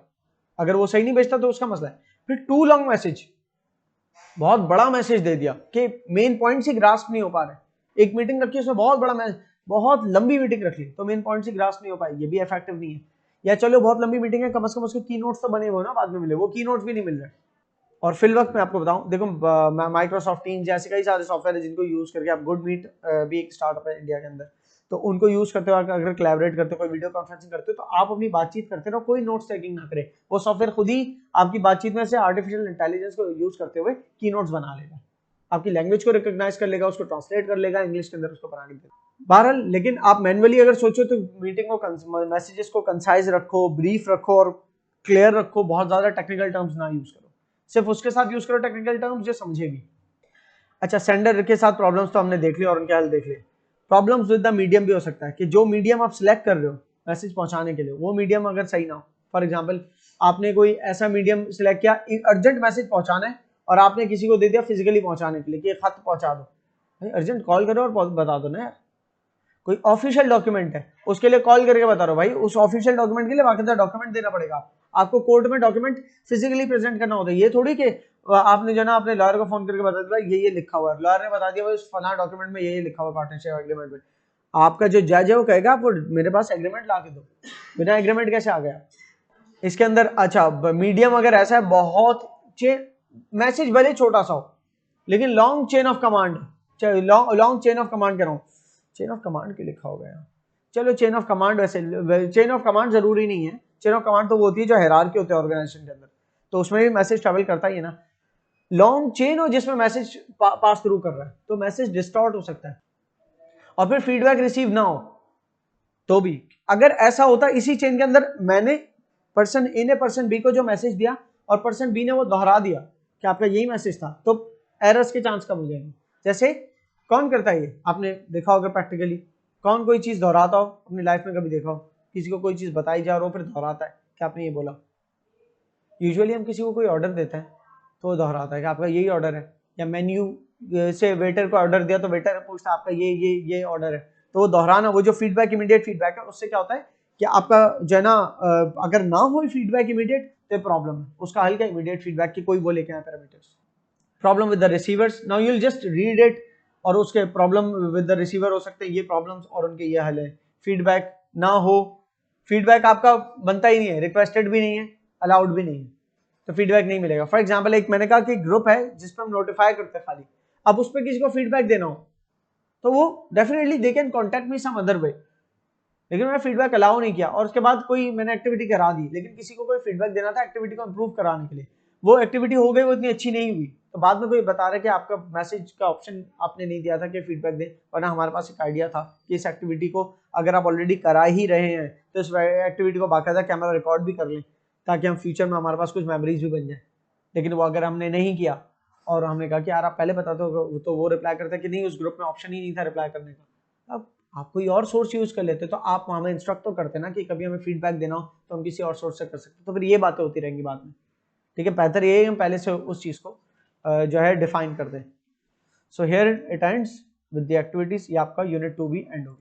अगर वो सही नहीं भेजता तो उसका मसला है। फिर टू लॉन्ग मैसेज, बहुत बड़ा मैसेज दे दिया कि मेन पॉइंट ही ग्रास्प नहीं हो पा रहे। एक मीटिंग रखी उसमें बहुत बड़ा मैसेज, बहुत लंबी मीटिंग रख ली तो मेन पॉइंट ही ग्रास्प नहीं हो पाई, ये भी इफेक्टिव नहीं है। या चलो बहुत लंबी मीटिंग है, कम से कम उसके की नोट्स तो बने हुए ना, बाद में मिले, वो की नोट्स भी नहीं मिल रहे। और फिल वक्त मैं आपको बताऊं, देखो माइक्रोसॉफ्ट टीम्स जैसे कई सारे सॉफ्टवेयर है जिनको यूज करके आप, गुड मीट भी एक स्टार्टअप है इंडिया के अंदर, तो उनको यूज करते हो अगर कोलैबोरेट करते हो, कोई वीडियो कॉन्फ्रेंसिंग करते हो, तो आप अपनी बातचीत करते रहो, कोई नोट्स टेकिंग ना करे, वो सॉफ्टवेयर खुद ही आपकी बातचीत में से आर्टिफिशियल इंटेलिजेंस को यूज करते हुए की नोट्स बना लेगा, आपकी लैंग्वेज को रिकॉग्नाइज कर लेगा, उसको ट्रांसलेट कर लेगा इंग्लिश के अंदर, उसको बनाने के लिए। बहरहाल लेकिन आप मैनुअली अगर सोचो तो मीटिंग को, मैसेजेस को कंसाइज रखो, ब्रीफ रखो और क्लियर रखो, बहुत ज्यादा टेक्निकल टर्म्स ना यूज करो, सिर्फ उसके साथ यूज करो टेक्निकल टर्म्स जो समझेगी। अच्छा, सेंडर के साथ प्रॉब्लम्स तो हमने देख ली और उनके हल देख लिए। प्रॉब्लम्स विद द मीडियम भी हो सकता है कि जो मीडियम आप सिलेक्ट कर रहे हो मैसेज पहुंचाने के लिए, वो मीडियम अगर सही ना हो। फॉर एग्जांपल, आपने कोई ऐसा मीडियम सिलेक्ट किया, अर्जेंट मैसेज पहुंचाना है और आपने किसी को दे दिया फिजिकली पहुंचाने के लिए कि खत पहुंचा दो, भाई अर्जेंट कॉल करो और बता दो ना यार। कोई ऑफिशियल डॉक्यूमेंट है उसके लिए कॉल करके बता रहा हूं भाई, उस ऑफिशियल डॉक्यूमेंट के लिए बाकायदा डॉक्यूमेंट देना पड़ेगा, आपको कोर्ट में डॉक्यूमेंट फिजिकली प्रेजेंट करना होता है। ये थोड़ी कि आपने जो ना अपने लॉयर को फोन करके बता दिया ये लिखा हुआ है, लॉयर ने बता दिया भाई उस फलाना डॉक्यूमेंट में ये लिखा हुआ पार्टनरशिप एग्रीमेंट में, आपका जो जज है वो कहेगा आप मेरे पास एग्रीमेंट ला के दो, बिना एग्रीमेंट कैसे आ गया इसके अंदर। अच्छा, मीडियम अगर ऐसा है, बहुत मैसेज भले छोटा सा हो लेकिन long chain of command, long chain of command कह रहा हूँ, चेन ऑफ कमांड के लिखा होगा यहाँ, चलो चेन ऑफ कमांड, वैसे चेन ऑफ कमांड जरूरी नहीं है, चेन ऑफ कमांड तो वो होती है जो हायरार्की होते हैं ऑर्गेनाइजेशन के अंदर, तो उसमें भी मैसेज ट्रैवल करता ही है ना। लॉन्ग चेन हो जिसमें मैसेज पास थ्रू कर रहा है तो मैसेज डिस्टॉर्ट हो सकता है और फिर फीडबैक रिसीव ना हो तो भी। अगर ऐसा होता इसी चेन के अंदर, मैंने पर्सन ए ने पर्सन बी को जो मैसेज दिया और पर्सन बी ने वो दोहरा दिया कि आपका यही मैसेज था, तो एरर्स के चांस कम हो जाएंगे। जैसे कौन करता है ये, आपने देखा होगा प्रैक्टिकली, कौन कोई चीज दोहराता हो अपनी लाइफ में, कभी देखा हो किसी को कोई चीज बताई जा रहा हो फिर दोहराता है कि आपने ये बोला। यूजुअली हम किसी को कोई ऑर्डर देते हैं तो वो दोहराता है कि आपका यही ऑर्डर है, या मेन्यू से वेटर को ऑर्डर दिया तो वेटर पूछता है आपका ये ऑर्डर है, तो वो दोहराना, वो जो फीडबैक इमीडिएट फीडबैक है, उससे क्या होता है कि आपका जो है ना, अगर ना हो फीडबैक इमीडिएट तो प्रॉब्लम है, उसका हल क्या, इमीडिएट फीडबैक की कोई वो लेके आए parameters. Problem with the receivers, now you will just read it और उसके प्रॉब्लम विद द रिसीवर हो सकते हैं ये प्रॉब्लम्स और उनके ये हल है। फीडबैक ना हो, फीडबैक आपका बनता ही नहीं है, रिक्वेस्टेड भी नहीं है, अलाउड भी नहीं है, तो फीडबैक नहीं मिलेगा। फॉर एग्जांपल, एक मैंने कहा कि ग्रुप है जिसपे हम नोटिफाई करते हैं खाली, अब उस पर किसी को फीडबैक देना हो तो वो definitely they can contact me some other way, लेकिन मैंने फीडबैक अलाउ नहीं किया और उसके बाद कोई मैंने एक्टिविटी करा दी, लेकिन किसी को कोई फीडबैक देना था एक्टिविटी को इंप्रूव कराने के लिए, वो एक्टिविटी हो गई, वो इतनी अच्छी नहीं हुई, तो बाद में कोई बता रहा है कि आपका मैसेज का ऑप्शन आपने नहीं दिया था कि फीडबैक दें, वरना हमारे पास एक आइडिया था कि इस एक्टिविटी को अगर आप ऑलरेडी करा ही रहे हैं तो इस एक्टिविटी को बाकायदा कैमरा रिकॉर्ड भी कर लें ताकि हम फ्यूचर में हमारे पास कुछ मेमोरीज भी बन जाए। लेकिन वो अगर हमने नहीं किया और हमने कहा कि यार आप पहले बता दो, तो वो रिप्लाई करता है कि नहीं उस ग्रुप में ऑप्शन ही नहीं था रिप्लाई करने का। अब आप कोई और सोर्स यूज कर लेते तो आप हमें इंस्ट्रक्ट तो करते ना कि कभी हमें फीडबैक देना हो तो हम किसी और सोर्स से कर सकते, तो फिर ये बातें होती रहेंगी बाद में। ठीक है, बेहतर ये हम पहले से उस चीज को जो है डिफाइन कर दें। So here it ends with the activities, ये आपका यूनिट 2 भी एंड हो।